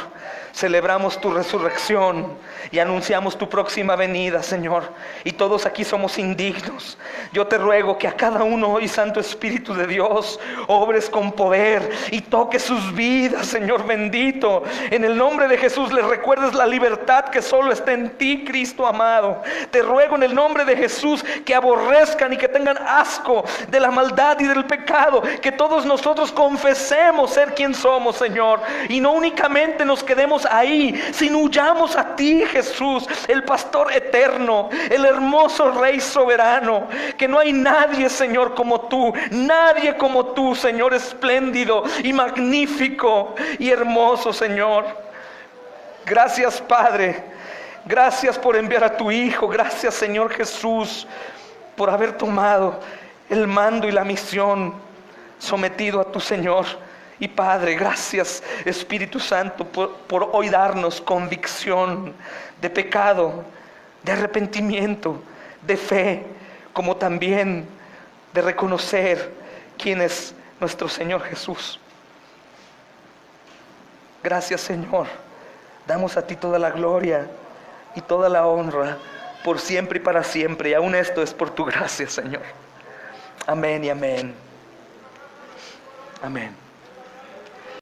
Celebramos tu resurrección y anunciamos tu próxima venida, Señor. Y todos aquí somos indignos. Yo te ruego que a cada uno hoy, Santo Espíritu de Dios, obres con poder y toques sus vidas, Señor bendito. En el nombre de Jesús les recuerdes la libertad que solo está en ti, Cristo amado. Te ruego en el nombre de Jesús que aborrezcan y que tengan asco de la maldad y del pecado. Que todos nosotros confesemos ser quien somos, Señor. Y no únicamente nos quedemos ahí, sino huyamos a ti, Jesús, el pastor eterno, el hermoso Rey soberano. Que no hay nadie, Señor, como tú, nadie como tú, Señor, espléndido y magnífico y hermoso, Señor. Gracias, Padre, gracias por enviar a tu Hijo. Gracias, Señor Jesús, por haber tomado el mando y la misión, sometido a tu Señor. Y Padre, gracias, Espíritu Santo, por hoy darnos convicción de pecado, de arrepentimiento, de fe, como también de reconocer quién es nuestro Señor Jesús. Gracias, Señor. Damos a ti toda la gloria y toda la honra por siempre y para siempre. Y aún esto es por tu gracia, Señor. Amén y amén. Amén.